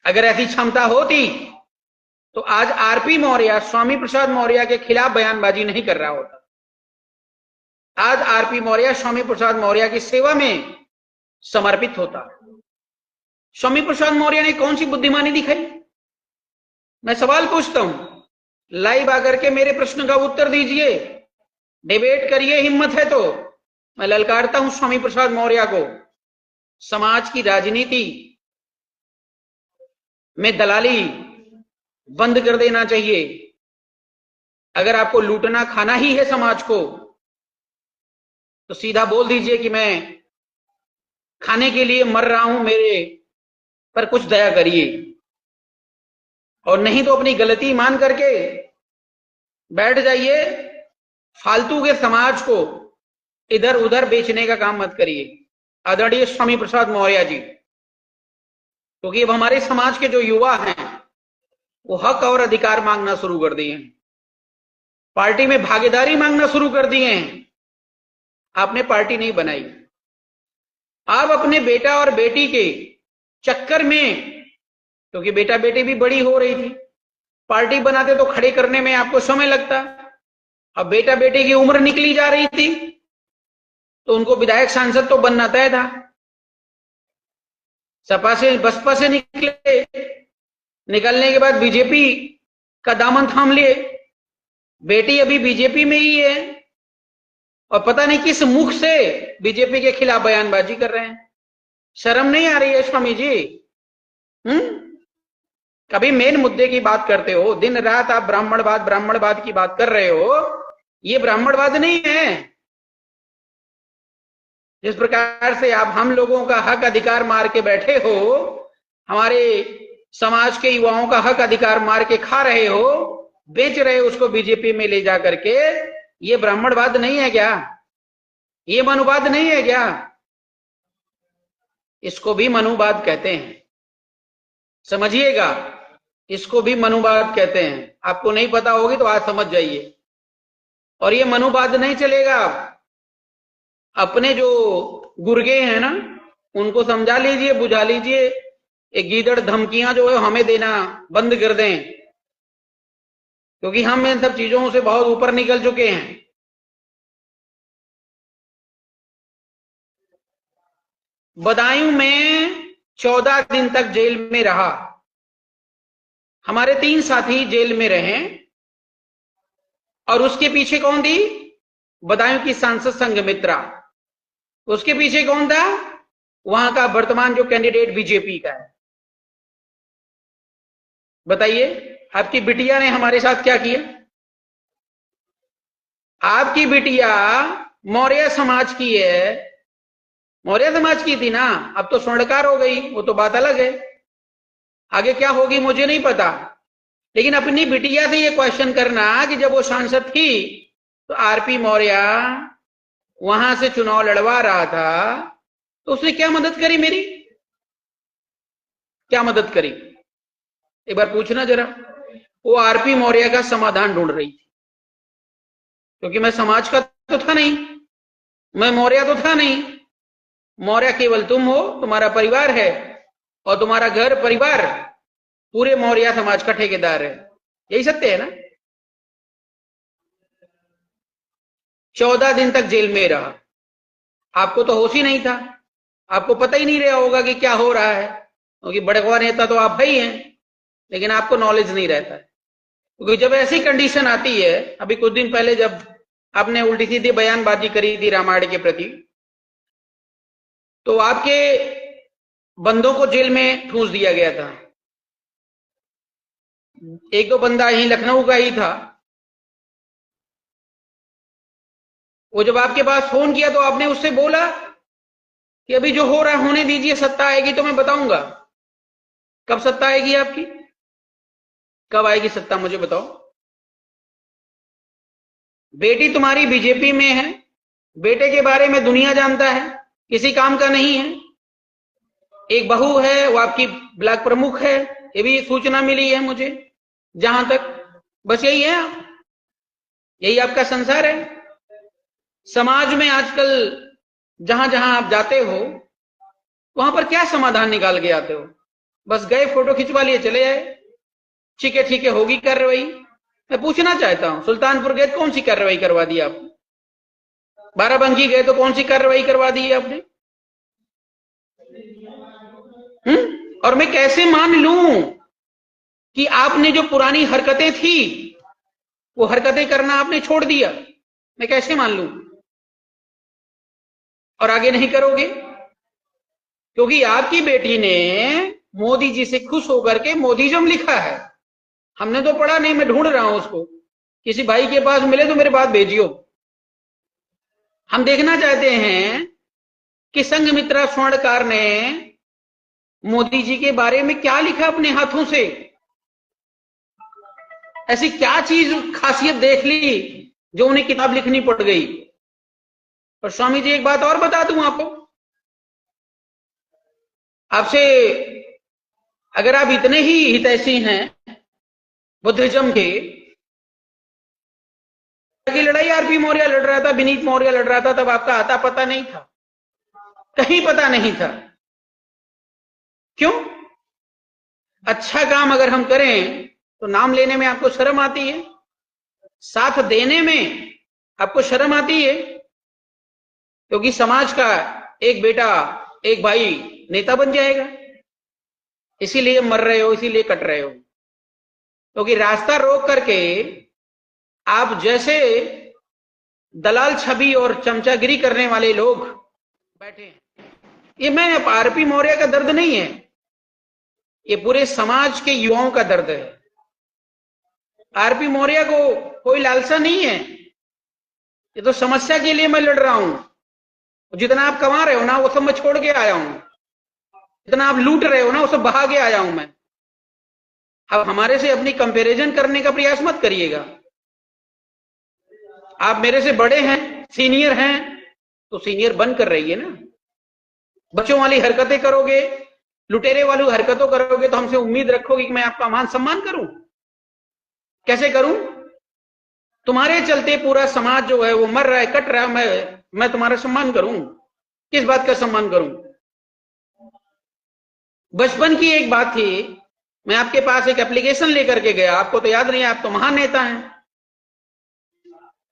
अगर ऐसी क्षमता होती तो आज आरपी मौर्य स्वामी प्रसाद मौर्य के खिलाफ बयानबाजी नहीं कर रहा होता। आज आरपी मौर्य स्वामी प्रसाद मौर्य की सेवा में समर्पित होता। स्वामी प्रसाद मौर्य ने कौन सी बुद्धिमानी दिखाई? मैं सवाल पूछता हूं, लाइव आकर के मेरे प्रश्न का उत्तर दीजिए, डिबेट करिए, हिम्मत है तो। मैं ललकारता हूं स्वामी प्रसाद मौर्य को। समाज की राजनीति में दलाली बंद कर देना चाहिए। अगर आपको लूटना खाना ही है समाज को, तो सीधा बोल दीजिए कि मैं खाने के लिए मर रहा हूं, मेरे पर कुछ दया करिए। और नहीं तो अपनी गलती मान करके बैठ जाइए। फालतू के समाज को इधर उधर बेचने का काम मत करिए आदरणीय स्वामी प्रसाद मौर्य जी, क्योंकि अब हमारे समाज के जो युवा हैं वो हक और अधिकार मांगना शुरू कर दिए हैं, पार्टी में भागीदारी मांगना शुरू कर दिए हैं। आपने पार्टी नहीं बनाई, आप अपने बेटा और बेटी के चक्कर में, क्योंकि बेटा बेटी भी बड़ी हो रही थी, पार्टी बनाते तो खड़े करने में आपको समय लगता। अब बेटा बेटी की उम्र निकली जा रही थी तो उनको विधायक सांसद तो बनना तय था। सपा से बसपा से निकले, निकलने के बाद बीजेपी का दामन थाम लिए। बेटी अभी बीजेपी में ही है और पता नहीं किस मुख से बीजेपी के खिलाफ बयानबाजी कर रहे हैं। शर्म नहीं आ रही है स्वामी जी? कभी मेन मुद्दे की बात करते हो, दिन रात आप ब्राह्मणवाद की बात कर रहे हो। ये ब्राह्मणवाद नहीं है। जिस प्रकार से आप हम लोगों का हक अधिकार मार के बैठे हो, हमारे समाज के युवाओं का हक अधिकार मार के खा रहे हो, बेच रहे हो उसको बीजेपी में ले जा करके, ये ब्राह्मणवाद नहीं है क्या? ये मनुवाद नहीं है क्या? इसको भी मनुवाद कहते हैं, समझिएगा। इसको भी मनुवाद कहते हैं। आपको नहीं पता होगी तो आज समझ जाइए। और ये मनुवाद नहीं चलेगा। अपने जो गुर्गे हैं ना, उनको समझा लीजिए, बुझा लीजिए ये गीदड़ धमकियां जो है हमें देना बंद कर दें, क्योंकि हम इन सब चीजों से बहुत ऊपर निकल चुके हैं। बदायूं में 14 दिन तक जेल में रहा। हमारे 3 साथी जेल में रहे, और उसके पीछे कौन थी? बदायूं की सांसद संघमित्रा। उसके पीछे कौन था? वहां का वर्तमान जो कैंडिडेट बीजेपी का है। बताइए, आपकी बिटिया ने हमारे साथ क्या किया? आपकी बिटिया मौर्य समाज की है, मौर्य समाज की थी ना, अब तो स्वर्णकार हो गई, वो तो बात अलग है। आगे क्या होगी मुझे नहीं पता, लेकिन अपनी बिटिया से ये क्वेश्चन करना कि जब वो सांसद थी तो आरपी मौर्य वहां से चुनाव लड़वा रहा था, तो उसने क्या मदद करी मेरी? क्या मदद करी? एक बार पूछना जरा। वो आरपी मौर्य का समाधान ढूंढ रही थी, क्योंकि मैं समाज का तो था नहीं, मैं मौर्य तो था नहीं। मौर्य केवल तुम हो, तुम्हारा परिवार है, और तुम्हारा घर परिवार पूरे मौर्य समाज का ठेकेदार है। यही सत्य है ना? 14 दिन तक जेल में रहा। आपको तो होश ही नहीं था, आपको पता ही नहीं रहा होगा कि क्या हो रहा है, क्योंकि बड़े नेता तो आप ही हैं, लेकिन आपको नॉलेज नहीं रहता है। क्योंकि जब ऐसी कंडीशन आती है, अभी कुछ दिन पहले जब आपने उल्टी सीधी बयानबाजी करी थी रामायण के प्रति, तो आपके बंदों को जेल में ठूंस दिया गया था। एक दो बंदा यहीं लखनऊ का ही था, वो जब आपके पास फोन किया तो आपने उससे बोला कि अभी जो हो रहा है होने दीजिए, सत्ता आएगी तो मैं बताऊंगा। कब सत्ता आएगी आपकी? कब आएगी सत्ता मुझे बताओ। बेटी तुम्हारी बीजेपी में है, बेटे के बारे में दुनिया जानता है, किसी काम का नहीं है। एक बहू है, वो आपकी ब्लॉक प्रमुख है, ये भी सूचना मिली है मुझे जहां तक। बस यही है, यही आपका संसार है। समाज में आजकल जहां जहां आप जाते हो वहां पर क्या समाधान निकाल के आते हो? बस गए, फोटो खिंचवा लिए, चले आए, ठीक है होगी कार्रवाई। मैं पूछना चाहता हूं, सुल्तानपुर गए कौन सी कार्रवाई करवा दी आपने? बाराबंकी गए तो कौन सी कार्रवाई करवा दी आपने? और मैं कैसे मान लूं कि आपने जो पुरानी हरकतें थी वो हरकतें करना आपने छोड़ दिया? मैं कैसे मान लूं? और आगे नहीं करोगे, क्योंकि आपकी बेटी ने मोदी जी से खुश होकर के मोदीजम लिखा है। हमने तो पढ़ा नहीं, मैं ढूंढ रहा हूं उसको, किसी भाई के पास मिले तो मेरे पास भेजियो। हम देखना चाहते हैं कि संघमित्रा स्वर्णकार ने मोदी जी के बारे में क्या लिखा अपने हाथों से। ऐसी क्या चीज खासियत देख ली जो उन्हें किताब लिखनी पड़ गई? और स्वामी जी एक बात और बता दूं आपको, आपसे, अगर आप इतने ही हितैषी हैं बुद्धिज्म के, की लड़ाई आरपी मौर्य लड़ रहा था, विनीत मौर्य लड़ रहा था, तब आपका आता पता नहीं था, कहीं पता नहीं था। क्यों? अच्छा काम अगर हम करें तो नाम लेने में आपको शर्म आती है, साथ देने में आपको शर्म आती है, क्योंकि समाज का एक बेटा, एक भाई नेता बन जाएगा। इसीलिए मर रहे हो, इसीलिए कट रहे हो, क्योंकि रास्ता रोक करके आप जैसे दलाल छवि और चमचागिरी करने वाले लोग बैठे हैं। ये मैं आरपी मौर्य का दर्द नहीं है, ये पूरे समाज के युवाओं का दर्द है। आरपी मौर्य को कोई लालसा नहीं है, ये तो समस्या के लिए मैं लड़ रहा हूं। जितना आप कमा रहे हो ना वो सब मैं छोड़ के आया हूं, जितना आप लूट रहे हो ना वो सब बहा के आया हूं मैं। अब हमारे से अपनी कंपैरिजन करने का प्रयास मत करिएगा। आप मेरे से बड़े हैं, सीनियर हैं, तो सीनियर बनकर रहिए ना। बच्चों वाली हरकतें करोगे, लुटेरे वाली हरकतों करोगे तो हमसे उम्मीद रखोगे कि मैं आपका मान सम्मान करूं? कैसे करूं? तुम्हारे चलते पूरा समाज जो है वो मर रहा है, कट रहा है, मैं तुम्हारा सम्मान करूं? किस बात का सम्मान करूं? बचपन की एक बात थी, मैं आपके पास एक एप्लीकेशन लेकर के गया, आपको तो याद नहीं है, आप तो महान नेता हैं।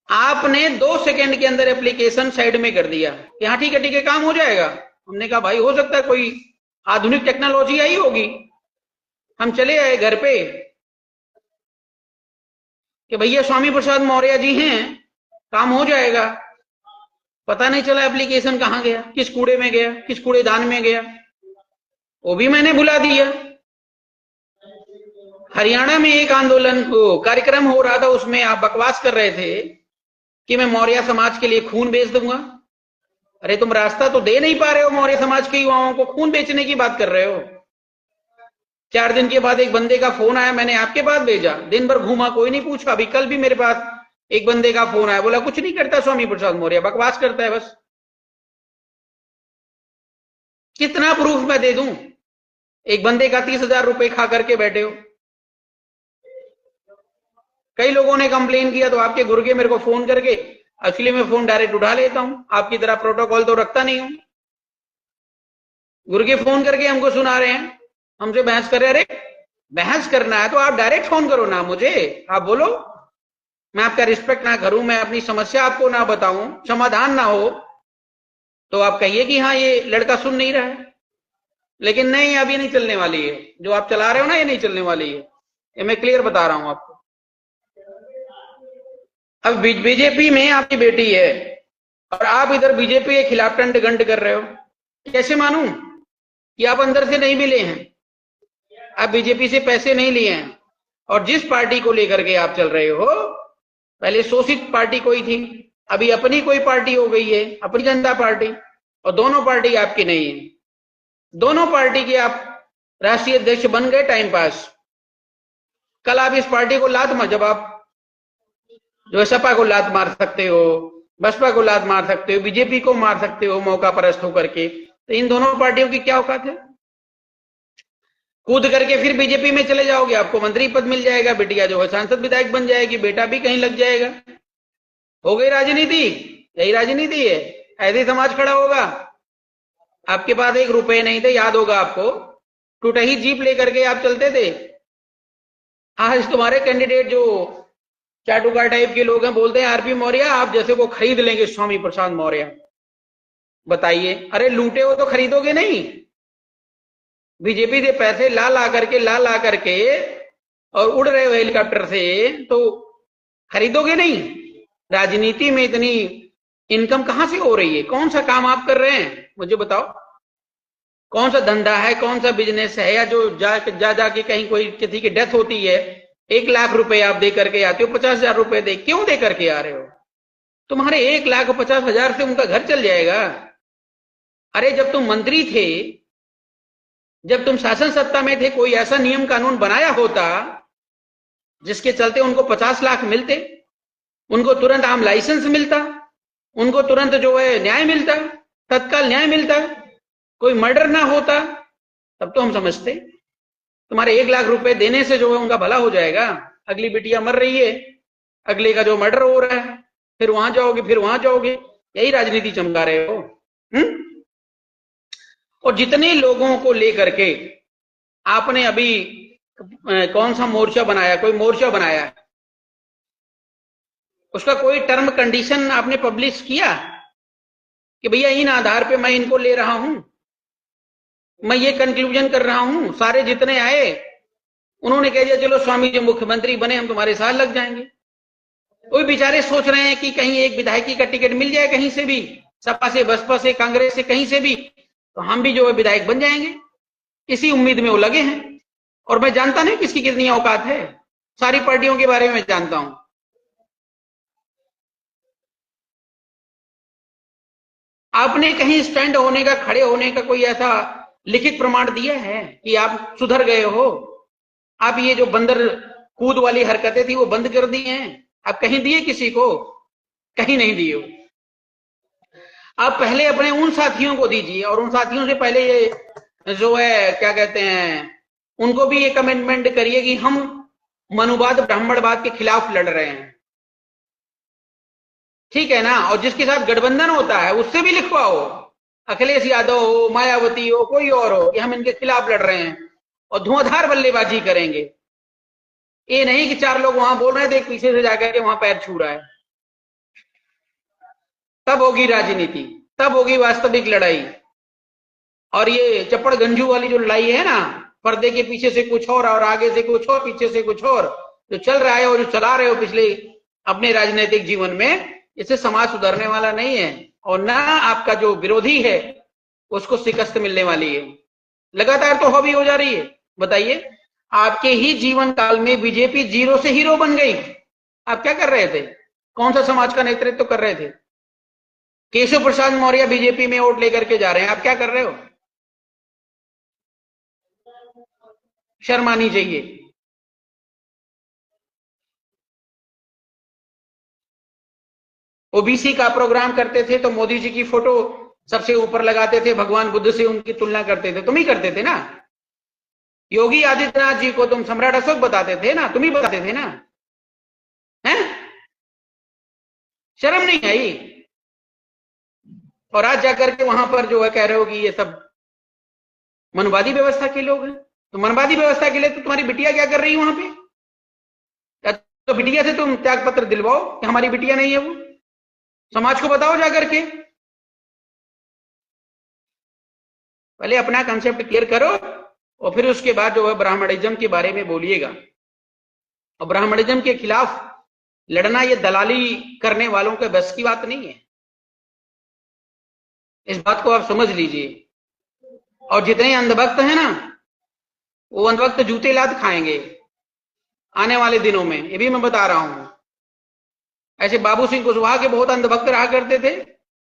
आपने 2 सेकंड के अंदर एप्लीकेशन साइड में कर दिया कि हाँ ठीक है काम हो जाएगा। हमने कहा भाई हो सकता है कोई आधुनिक टेक्नोलॉजी आई होगी। हम चले आए घर पे कि भैया स्वामी प्रसाद मौर्य जी हैं, काम हो जाएगा। पता नहीं चला एप्लीकेशन कहां गया, किस कूड़े में गया, किस कूड़ेदान में गया, वो भी मैंने भुला दिया। हरियाणा में एक आंदोलन कार्यक्रम हो रहा था, उसमें आप बकवास कर रहे थे कि मैं मौर्य समाज के लिए खून बेच दूंगा। अरे तुम रास्ता तो दे नहीं पा रहे हो, मौर्य समाज के युवाओं को खून बेचने की बात कर रहे हो। 4 दिन के बाद एक बंदे का फोन आया, मैंने आपके पास भेजा, दिन भर घूमा, कोई नहीं पूछा। अभी कल भी मेरे पास एक बंदे का फोन आया, बोला कुछ नहीं करता स्वामी प्रसाद मौर्य, बकवास करता है बस। कितना प्रूफ मैं दे दूं? एक बंदे का 30,000 रुपए खा करके बैठे हो। कई लोगों ने कंप्लेन किया तो आपके गुर्गे मेरे को फोन करके, एक्चुअली मैं फोन डायरेक्ट उठा लेता हूं, आपकी तरह प्रोटोकॉल तो रखता नहीं हूं। गुर्गे फोन करके हमको सुना रहे हैं, हमसे बहस कर रहे। अरे बहस करना है तो आप डायरेक्ट फोन करो ना मुझे, आप बोलो, मैं आपका रिस्पेक्ट ना करूं, मैं अपनी समस्या आपको ना बताऊं, समाधान ना हो तो आप कहिए कि हाँ ये लड़का सुन नहीं रहा है। लेकिन नहीं, अभी नहीं चलने वाली है, जो आप चला रहे हो ना ये नहीं चलने वाली है, ये मैं क्लियर बता रहा हूं आपको। अब बीजेपी में आपकी बेटी है और आप इधर बीजेपी के खिलाफ टंड गंड कर रहे हो, कैसे मानूं कि आप अंदर से नहीं मिले हैं, आप बीजेपी से पैसे नहीं लिए हैं। और जिस पार्टी को लेकर के आप चल रहे हो, पहले शोषित पार्टी कोई थी, अभी अपनी कोई पार्टी हो गई है, अपनी जनता पार्टी, और दोनों पार्टी आपकी नहीं है। दोनों पार्टी के आप राष्ट्रीय अध्यक्ष बन गए टाइम पास। कल आप इस पार्टी को लात मार, जब आप जो सपा को लात मार सकते हो, बसपा को लात मार सकते हो, बीजेपी को मार सकते हो मौका परस्त होकर के, तो इन दोनों पार्टियों की क्या औकात है? कूद करके फिर बीजेपी में चले जाओगे, आपको मंत्री पद मिल जाएगा, बिटिया जो है सांसद विधायक बन जाएगी, बेटा भी कहीं लग जाएगा। हो गई राजनीति, यही राजनीति है, ऐसे समाज खड़ा होगा। आपके पास 1 रुपए नहीं थे, याद होगा आपको, टूटही जीप लेकर के आप चलते थे। आज तुम्हारे कैंडिडेट जो चाटुकार टाइप के लोग हैं, बोलते हैं आरपी मौर्य आप जैसे को खरीद लेंगे स्वामी प्रसाद मौर्य। बताइए, अरे लूटे हो तो खरीदोगे नहीं? बीजेपी से पैसे ला करके और उड़ रहे हो हेलीकॉप्टर से, तो खरीदोगे नहीं? राजनीति में इतनी इनकम कहां से हो रही है? कौन सा काम आप कर रहे हैं मुझे बताओ? कौन सा धंधा है, कौन सा बिजनेस है? या जो जाके कहीं कोई किसी की डेथ होती है, 1 लाख रुपए आप दे करके आते हो, 50,000 रुपए दे, क्यों दे करके आ रहे हो? तुम्हारे 1,50,000 से उनका घर चल जाएगा। अरे जब तुम मंत्री थे, जब तुम शासन सत्ता में थे, कोई ऐसा नियम कानून बनाया होता जिसके चलते उनको 50 लाख मिलते, उनको तुरंत आम लाइसेंस मिलता, उनको तुरंत जो है न्याय मिलता, तत्काल न्याय मिलता, कोई मर्डर ना होता, तब तो हम समझते। तुम्हारे 1 लाख रुपए देने से जो है उनका भला हो जाएगा। अगली बिटिया मर रही है, अगले का जो मर्डर हो रहा है, फिर वहां जाओगे, फिर वहां जाओगे, यही राजनीति चमका रहे हो। और जितने लोगों को लेकर के आपने अभी कौन सा मोर्चा बनाया, कोई मोर्चा बनाया, उसका कोई टर्म कंडीशन आपने पब्लिश किया कि भैया इन आधार पे मैं इनको ले रहा हूं, मैं ये कंक्लूजन कर रहा हूं? सारे जितने आए उन्होंने कह दिया चलो स्वामी जी मुख्यमंत्री बने, हम तुम्हारे साथ लग जाएंगे। कोई बेचारे सोच रहे हैं कि कहीं एक विधायकी का टिकट मिल जाए, कहीं से भी, सपा से, बसपा से, कांग्रेस से, कहीं से भी, तो हम भी जो है विधायक बन जाएंगे। इसी उम्मीद में वो लगे हैं। और मैं जानता नहीं किसकी कितनी औकात है, सारी पार्टियों के बारे में मैं जानता हूं। आपने कहीं स्टैंड होने का, खड़े होने का कोई ऐसा लिखित प्रमाण दिया है कि आप सुधर गए हो? आप ये जो बंदर कूद वाली हरकतें थी वो बंद कर दी हैं? आप कहीं दिए किसी को? कहीं नहीं दिए हो। आप पहले अपने उन साथियों को दीजिए, और उन साथियों से पहले ये जो है क्या कहते हैं, उनको भी ये कमिटमेंट करिए कि हम मनुवाद ब्राह्मणवाद के खिलाफ लड़ रहे हैं, ठीक है ना? और जिसके साथ गठबंधन होता है उससे भी लिखवाओ अखिलेश यादव हो, मायावती हो, कोई और हो, कि हम इनके खिलाफ लड़ रहे हैं और धुआंधार बल्लेबाजी करेंगे। ये नहीं कि चार लोग वहां बोल रहे थे, एक पीछे से जाकर के वहां पैर छू रहा है। तब होगी राजनीति, तब होगी वास्तविक लड़ाई। और ये चप्पड़ गंजू वाली जो लड़ाई है ना, पर्दे के पीछे से कुछ और आगे से कुछ और, पीछे से कुछ और, जो चल रहा है और जो चला रहे हो पिछले अपने राजनीतिक जीवन में, इससे समाज सुधरने वाला नहीं है और ना आपका जो विरोधी है उसको शिकस्त मिलने वाली है। लगातार तो हॉबी हो जा रही है। बताइए, आपके ही जीवन काल में बीजेपी जीरो से हीरो बन गई। आप क्या कर रहे थे? कौन सा समाज का नेतृत्व कर रहे थे? केशव प्रसाद मौर्य बीजेपी में वोट लेकर के जा रहे हैं, आप क्या कर रहे हो? शर्म आनी चाहिए। ओबीसी का प्रोग्राम करते थे तो मोदी जी की फोटो सबसे ऊपर लगाते थे, भगवान बुद्ध से उनकी तुलना करते थे। तुम ही करते थे ना। योगी आदित्यनाथ जी को तुम सम्राट अशोक बताते थे ना, तुम ही बताते थे ना। हैं? शर्म नहीं आई? और आज जाकर के वहां पर जो है कह रहे हो कि ये सब मनवादी व्यवस्था के लोग हैं। तो मनवादी व्यवस्था के लिए तो तुम्हारी बिटिया क्या कर रही है वहां पे? या तो बिटिया से तुम त्याग पत्र दिलवाओ कि हमारी बिटिया नहीं है वो, समाज को बताओ जाकर के। पहले अपना कंसेप्ट क्लियर करो और फिर उसके बाद जो है ब्राह्मणिज्म के बारे में बोलिएगा। और ब्राह्मणिज्म के खिलाफ लड़ना ये दलाली करने वालों के बस की बात नहीं है। इस बात को आप समझ लीजिए। और जितने अंधभक्त हैं ना, वो अंधभक्त जूते लात खाएंगे आने वाले दिनों में, ये भी मैं बता रहा हूं। ऐसे बाबू सिंह कुशवाहा के बहुत अंधभक्त रहा करते थे।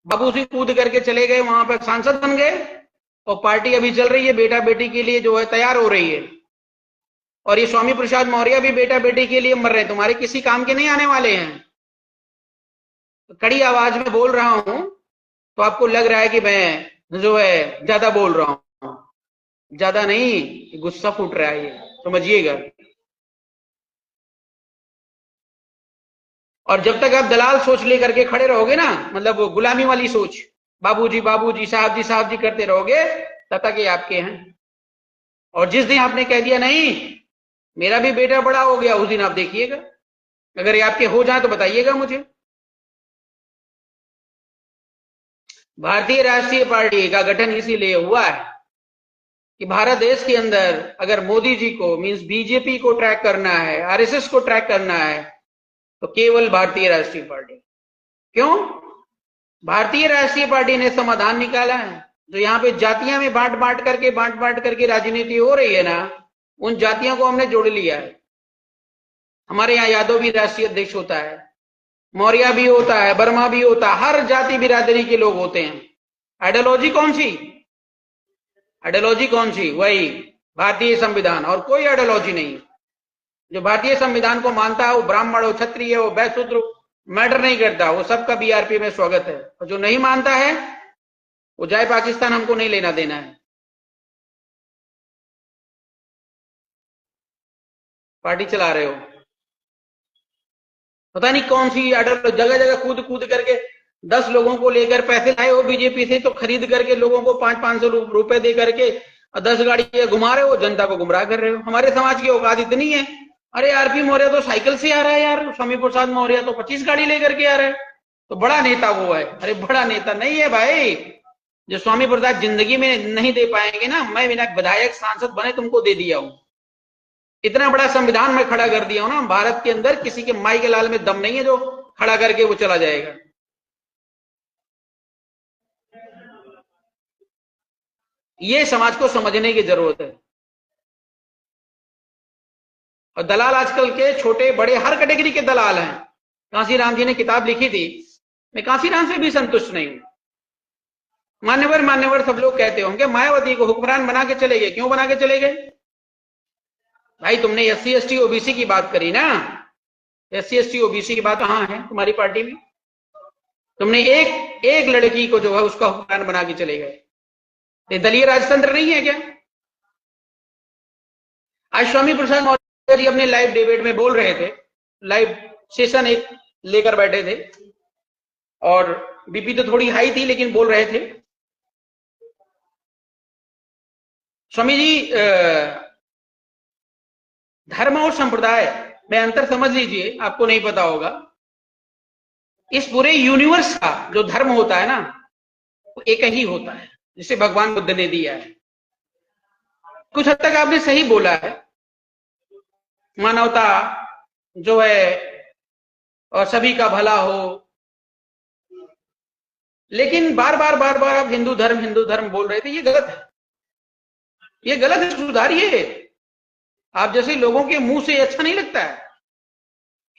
बाबू सिंह कूद करके चले गए, वहां पर सांसद बन गए और पार्टी अभी चल रही है, बेटा बेटी के लिए जो है तैयार हो रही है। और ये स्वामी प्रसाद मौर्य भी बेटा बेटी के लिए मर रहे हैं, तुम्हारे किसी काम के नहीं आने वाले हैं। तो कड़ी आवाज में बोल रहा हूं तो आपको लग रहा है कि मैं जो है ज्यादा बोल रहा हूं। ज्यादा नहीं, गुस्सा फूट रहा है, ये समझिएगा। और जब तक आप दलाल सोच लेकर के खड़े रहोगे ना, मतलब वो गुलामी वाली सोच, बाबूजी साहब जी करते रहोगे, तब तक ये आपके हैं। और जिस दिन आपने कह दिया नहीं मेरा भी बेटा बड़ा हो गया, उस दिन आप देखिएगा। अगर ये आपके हो जाए तो बताइएगा मुझे। भारतीय राष्ट्रीय पार्टी का गठन इसीलिए हुआ है कि भारत देश के अंदर अगर मोदी जी को मींस बीजेपी को ट्रैक करना है, आरएसएस को ट्रैक करना है, तो केवल भारतीय राष्ट्रीय पार्टी। क्यों? भारतीय राष्ट्रीय पार्टी ने समाधान निकाला है। जो यहाँ पे जातियां में बांट बांट करके राजनीति हो रही है ना, उन जातियों को हमने जोड़ लिया है। हमारे यहाँ यादव भी राष्ट्रीय अध्यक्ष होता है, मौर्य भी होता है, वर्मा भी होता है, हर जाति बिरादरी के लोग होते हैं। आइडियोलॉजी कौन सी? आइडियोलॉजी कौन सी? वही भारतीय संविधान, और कोई आइडियोलॉजी नहीं। जो भारतीय संविधान को मानता है वो ब्राह्मण हो, क्षत्रिय हो, वैश्य शूद्र, मैटर नहीं करता, वो सबका बीआरपी में स्वागत है। और जो नहीं मानता है वो जाए पाकिस्तान, हमको नहीं लेना देना है। पार्टी चला रहे हो, पता नहीं कौन सी आइडियोलॉजी, जगह जगह कूद कूद करके 10 लोगों को लेकर पैसे लाए हो बीजेपी से, तो खरीद करके लोगों को 500-500 रुपए दे करके 10 गाड़ी घुमा रहे हो, जनता को गुमराह कर रहे हो। हमारे समाज की औकात इतनी है। अरे आरपी मौर्य तो साइकिल से आ रहा है यार, स्वामी प्रसाद मौर्य तो 25 गाड़ी लेकर के आ रहे हैं, तो बड़ा नेता वो है। अरे बड़ा नेता नहीं है भाई। जो स्वामी प्रसाद जिंदगी में नहीं दे पाएंगे ना, मैं बिना विधायक सांसद बने तुमको दे दिया हूं। इतना बड़ा संविधान में खड़ा कर दिया हूं ना, भारत के अंदर किसी के माई के लाल में दम नहीं है जो खड़ा करके वो चला जाएगा। ये समाज को समझने की जरूरत है। और दलाल आजकल के छोटे बड़े हर कैटेगरी के दलाल हैं। कांसीराम जी ने किताब लिखी थी, मैं कांसीराम से भी संतुष्ट नहीं हूं। मान्यवर सब लोग कहते होंगे मायावती को हुक्मरान बना के चले गए। क्यों बना के चले गए भाई? तुमने एससी एसटी ओबीसी की बात करी ना, एससी एसटी ओबीसी की बात कहां है तुम्हारी पार्टी में? तुमने एक लड़की को जो है उसका हुक्मरान बना के चले गए। ये दलीय राजतंत्र नहीं है क्या? आज स्वामी प्रसाद मौर्य जी अपने लाइव डिबेट में बोल रहे थे, लाइव सेशन एक लेकर बैठे थे और बीपी तो थोड़ी हाई थी लेकिन बोल रहे थे स्वामी जी, धर्म और संप्रदाय में अंतर समझ लीजिए, आपको नहीं पता होगा। इस पूरे यूनिवर्स का जो धर्म होता है ना, वो एक ही होता है, जिसे भगवान बुद्ध ने दिया है। कुछ हद तक आपने सही बोला है, मानवता जो है और सभी का भला हो, लेकिन बार बार आप हिंदू धर्म बोल रहे थे, ये गलत है, ये गलत है, सुधारिए। आप जैसे लोगों के मुंह से अच्छा नहीं लगता है।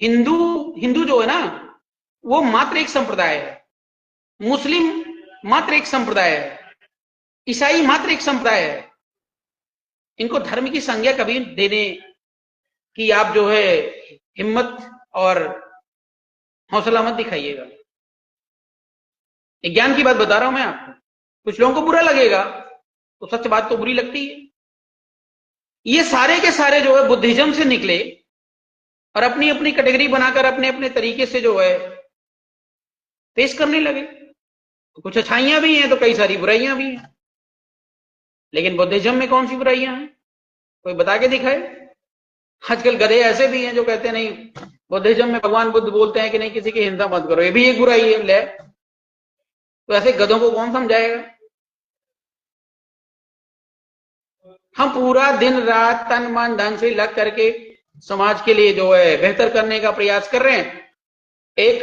हिंदू जो है ना, वो मात्र एक संप्रदाय है, मुस्लिम मात्र एक संप्रदाय है, ईसाई मात्र एक संप्रदाय है। इनको धर्म की संज्ञा कभी देने की आप जो है हिम्मत और हौसला मत दिखाइएगा। एक ज्ञान की बात बता रहा हूं मैं आपको। कुछ लोगों को बुरा लगेगा, तो सच बात तो बुरी लगती है। ये सारे के सारे जो है बुद्धिज्म से निकले और अपनी अपनी कैटेगरी बनाकर अपने अपने तरीके से जो है पेश करने लगे। तो कुछ अच्छाइयां भी हैं तो कई सारी बुराइयां भी हैं। लेकिन बुद्धिज्म में कौन सी बुराइयां हैं, कोई बता के दिखाए। आजकल गधे ऐसे भी हैं जो कहते हैं नहीं, बुद्धिज्म में भगवान बुद्ध बोलते हैं कि नहीं किसी की हिंसा मत करो, ये भी एक बुराई है। ले, तो ऐसे गधों को कौन समझाएगा। हम पूरा दिन रात तन मन धन से लग करके समाज के लिए जो है बेहतर करने का प्रयास कर रहे हैं। एक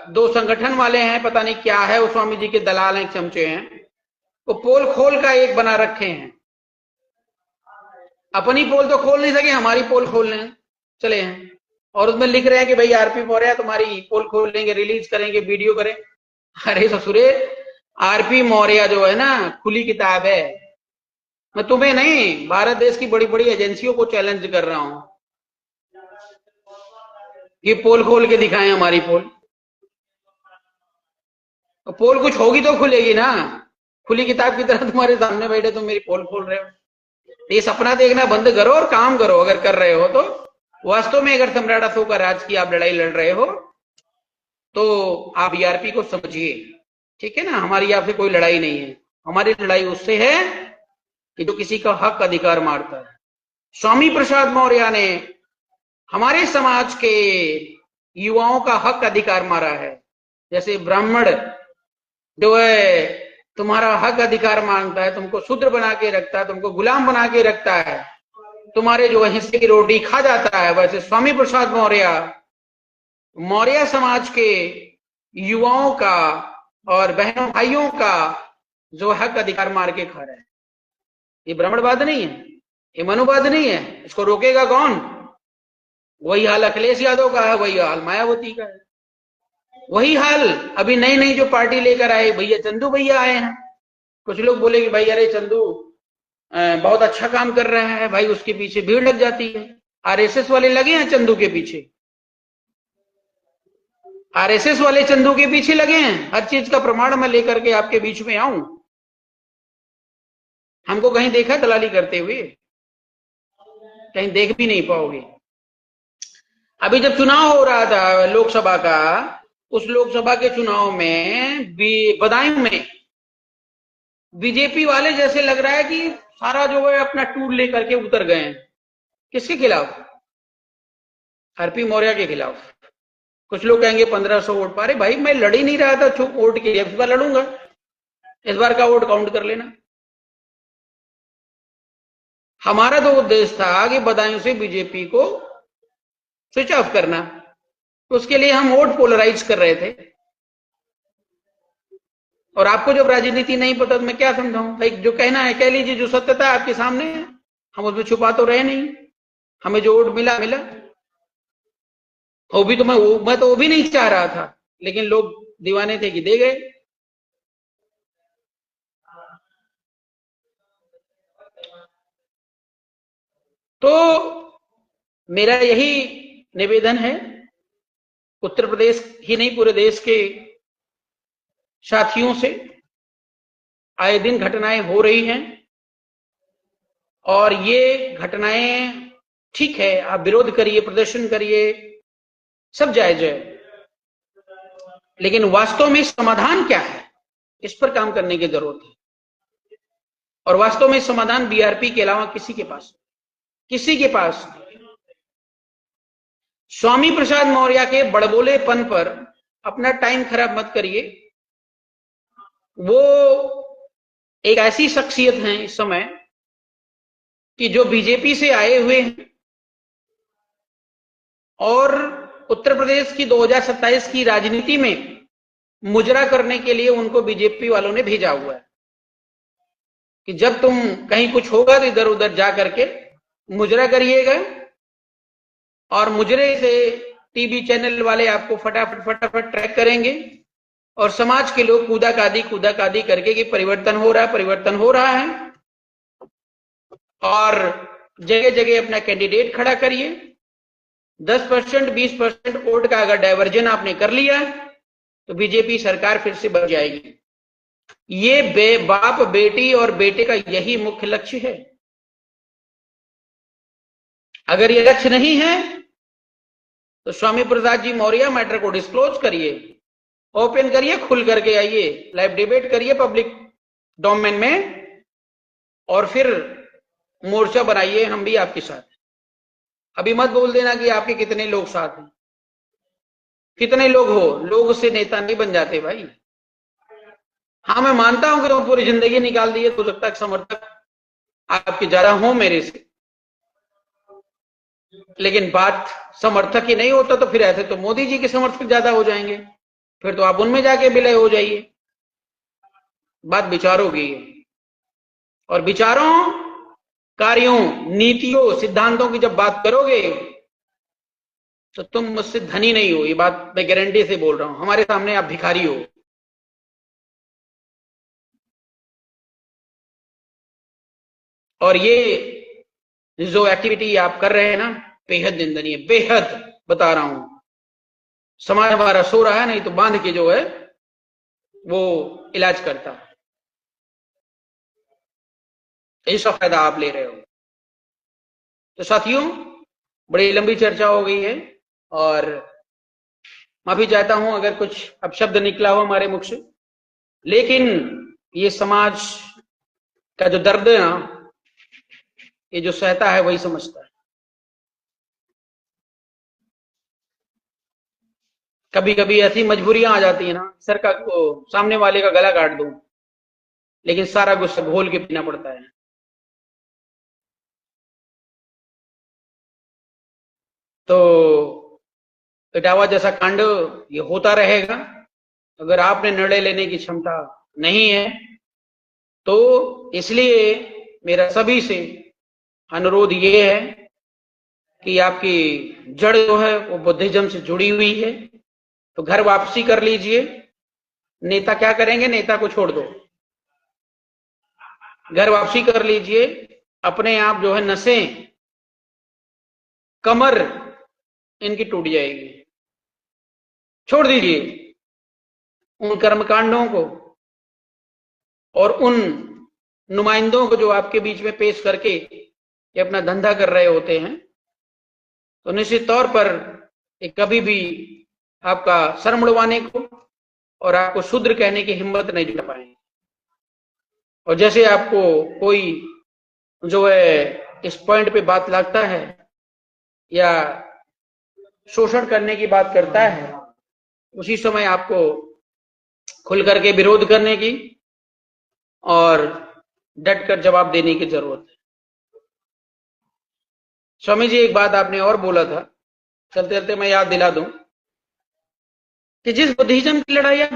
दो संगठन वाले हैं, पता नहीं क्या है, वो स्वामी जी के दलाल हैं, चमचे हैं, वो पोल खोल का एक बना रखे हैं। अपनी पोल तो खोल नहीं सके, हमारी पोल खोलने चले हैं और उसमें लिख रहे हैं कि भाई आरपी मौर्य तुम्हारी पोल खोल लेंगे, रिलीज करेंगे, वीडियो करें। अरे ससुरे, आरपी मौर्य जो है ना खुली किताब है। मैं तुम्हें नहीं, भारत देश की बड़ी बड़ी एजेंसियों को चैलेंज कर रहा हूं कि पोल खोल के दिखाएं हमारी पोल। तो पोल कुछ होगी तो खुलेगी ना। खुली किताब की तरह तुम्हारे सामने बैठे तुम मेरी पोल खोल रहे हो। ये सपना देखना बंद करो और काम करो। अगर कर रहे हो तो वास्तव में अगर सम्राट अशोक का राज की आप लड़ाई लड़ रहे हो तो आप ईआरपी को समझिए, ठीक है ना। हमारी आपसे कोई लड़ाई नहीं है, हमारी लड़ाई उससे है कि जो किसी का हक अधिकार मारता है। स्वामी प्रसाद मौर्य ने हमारे समाज के युवाओं का हक अधिकार मारा है। जैसे ब्राह्मण जो है तुम्हारा हक अधिकार मांगता है, तुमको शूद्र बना के रखता है, तुमको गुलाम बना के रखता है, तुम्हारे जो है हिस्से की रोटी खा जाता है, वैसे स्वामी प्रसाद मौर्य समाज के युवाओं का और बहनों भाइयों का जो हक अधिकार मार के खा रहे हैं। ये ब्राह्मणवाद नहीं है, ये मनुवाद नहीं है। इसको रोकेगा कौन? वही हाल अखिलेश यादव का है, वही हाल मायावती का है, वही हाल अभी नई नई जो पार्टी लेकर आए भैया चंदू भैया आए हैं। कुछ लोग बोले कि भाई अरे चंदू बहुत अच्छा काम कर रहा है, भाई उसके पीछे भीड़ लग जाती है। आरएसएस वाले लगे हैं चंदू के पीछे, आरएसएस वाले चंदू के पीछे लगे हैं। हर चीज का प्रमाण मैं लेकर के आपके बीच में आऊं। हमको कहीं देखा दलाली करते हुए? कहीं देख भी नहीं पाओगे। अभी जब चुनाव हो रहा था लोकसभा का, उस लोकसभा के चुनाव में बदायूं में बीजेपी वाले जैसे लग रहा है कि सारा जो है अपना टूर लेकर के उतर गए हैं। किसके खिलाफ? आरपी मौर्य के खिलाफ। कुछ लोग कहेंगे 1500 वोट पा रहे। भाई मैं लड़ ही नहीं रहा था चुप वोट के लिए, इस बार लड़ूंगा, इस बार का वोट काउंट कर लेना। हमारा तो उद्देश्य था कि बदायूं से बीजेपी को स्विच ऑफ करना, तो उसके लिए हम वोट पोलराइज कर रहे थे। और आपको जब राजनीति नहीं पता तो मैं क्या समझाऊं भाई। जो कहना है कह लीजिए, जो सत्यता है आपके सामने है, हम उसमें छुपा तो रहे नहीं। हमें जो वोट मिला मिला, वो भी तो मैं तो वो भी नहीं चाह रहा था, लेकिन लोग दीवाने थे कि दे गए। तो मेरा यही निवेदन है, उत्तर प्रदेश ही नहीं पूरे देश के साथियों से। आए दिन घटनाएं हो रही हैं और ये घटनाएं ठीक है, आप विरोध करिए, प्रदर्शन करिए, सब जायज है, लेकिन वास्तव में समाधान क्या है, इस पर काम करने की जरूरत है। और वास्तव में समाधान बीआरपी के अलावा किसी के पास स्वामी प्रसाद मौर्य के बड़बोलेपन पर अपना टाइम खराब मत करिए। वो एक ऐसी शख्सियत हैं इस समय कि जो बीजेपी से आए हुए हैं और उत्तर प्रदेश की 2027 की राजनीति में मुजरा करने के लिए उनको बीजेपी वालों ने भेजा हुआ है कि जब तुम कहीं कुछ होगा तो इधर उधर जा करके मुजरा करिएगा और मुजरे से टीवी चैनल वाले आपको फटाफट ट्रैक करेंगे और समाज के लोग कूदा कादी करके कि परिवर्तन हो रहा है और जगह जगह अपना कैंडिडेट खड़ा करिए। 10% 20% वोट का अगर डायवर्जन आपने कर लिया तो बीजेपी सरकार फिर से बन जाएगी। ये बाप बेटी और बेटे का यही मुख्य लक्ष्य है। अगर ये लक्ष्य नहीं है तो स्वामी प्रसाद जी मौर्य मैटर को डिस्क्लोज करिए, ओपन करिए, खुल करके आइए, लाइव डिबेट करिए पब्लिक डोमेन में और फिर मोर्चा बनाइए, हम भी आपके साथ। अभी मत बोल देना कि आपके कितने लोग साथ हैं। कितने लोग हो, लोग से नेता नहीं बन जाते भाई। हाँ, मैं मानता हूं कि तुम पूरी जिंदगी निकाल दी है तो लगता है समर्थक आपके ज्यादा हो मेरे से, लेकिन बात समर्थक ही नहीं होता तो फिर ऐसे तो मोदी जी के समर्थक ज्यादा हो जाएंगे, फिर तो आप उनमें जाके विलय हो जाइए। बात विचारों की है और विचारों, कार्यों, नीतियों, सिद्धांतों की जब बात करोगे तो तुम मुझसे धनी नहीं हो, ये बात मैं गारंटी से बोल रहा हूं। हमारे सामने आप भिखारी हो। और ये जो एक्टिविटी आप कर रहे हैं ना, बेहद निंदनीय, बेहद बता रहा हूं। समाज हमारा सो रहा है, नहीं तो बांध के जो है वो इलाज करता है। इसका फायदा आप ले रहे हो। तो साथियों, बड़ी लंबी चर्चा हो गई है और माफी चाहता हूं अगर कुछ अपशब्द निकला हो हमारे मुख से, लेकिन ये समाज का जो दर्द है ना, ये जो सहता है वही समझता है। कभी कभी ऐसी मजबूरियां आ जाती है ना, सर का सामने वाले का गला काट दूं, लेकिन सारा गुस्सा घोल के पीना पड़ता है। तो इटावा जैसा कांड ये होता रहेगा। अगर आपने निर्णय लेने की क्षमता नहीं है तो इसलिए मेरा सभी से अनुरोध ये है कि आपकी जड़ जो है वो बुद्धिज्म से जुड़ी हुई है, तो घर वापसी कर लीजिए। नेता क्या करेंगे, नेता को छोड़ दो, घर वापसी कर लीजिए। अपने आप जो है नसें, कमर इनकी टूट जाएगी। छोड़ दीजिए उन कर्मकांडों को और उन नुमाइंदों को जो आपके बीच में पेश करके ये अपना धंधा कर रहे होते हैं। तो निश्चित तौर पर ये कभी भी आपका सर मुड़वाने को और आपको शूद्र कहने की हिम्मत नहीं जुटा पाएंगे। और जैसे आपको कोई जो है इस पॉइंट पे बात लगता है या शोषण करने की बात करता है, उसी समय आपको खुल करके विरोध करने की और डट कर जवाब देने की जरूरत है। स्वामी जी, एक बात आपने और बोला था, चलते चलते मैं याद दिला दूं कि जिस बुद्धिज्म की लड़ाई आप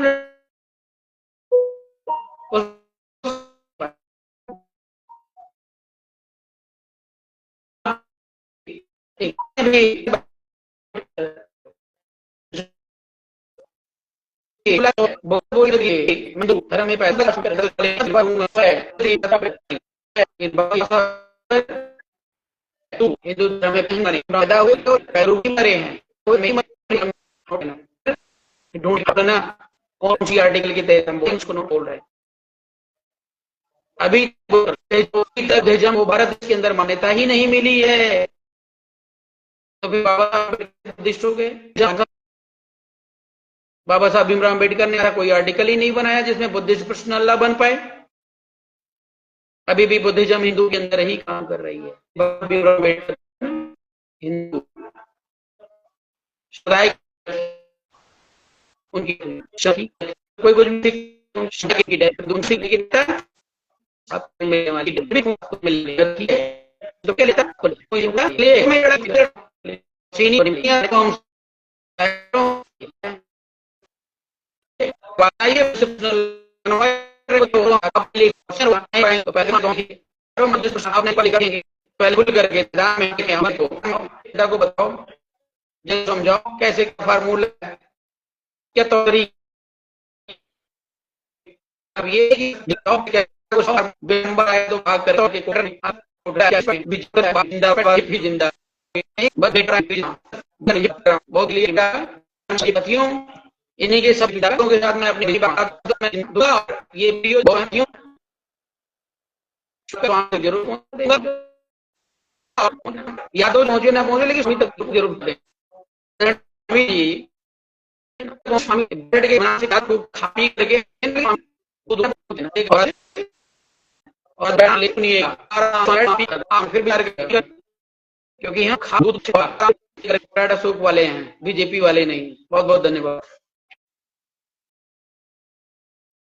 धर्म में पैदा हिंदू धर्म में पैदा हुए तो पैरू भी मरे हैं। ढूंढ करना कौन सी आर्टिकल के तहत हम उसको बोल रहे हैं। अभी बुद्धिज्म वो भारत के अंदर मान्यता ही नहीं मिली है, तो फिर बाबा बुद्धिस्ट हो गए। बाबा साहब भीमराव अम्बेडकर ने कोई आर्टिकल ही नहीं बनाया जिसमें बुद्धिस्ट प्रश्न अल्लाह बन पाए। अभी भी बुद्धिज्म हिंदू के अंदर ही काम कर रही है। हिंदू उनकी कोई कुछ तो क्या लेता को बताओ, समझाओ कैसे फार्मूला क्या तरीका। अब ये आए तो भाग कर जिंदा बहुत पतियों इन्हीं के सब के साथ मैं अपनी बात ये वीडियो जरूर या तो पहुंचे ना पहुंचे लेकिन सुनी तक जरूर करें। बैठ के खा पी करके और बैठ लेनी फिर भी क्योंकि यहाँ सूप वाले हैं, बीजेपी वाले नहीं। बहुत बहुत धन्यवाद।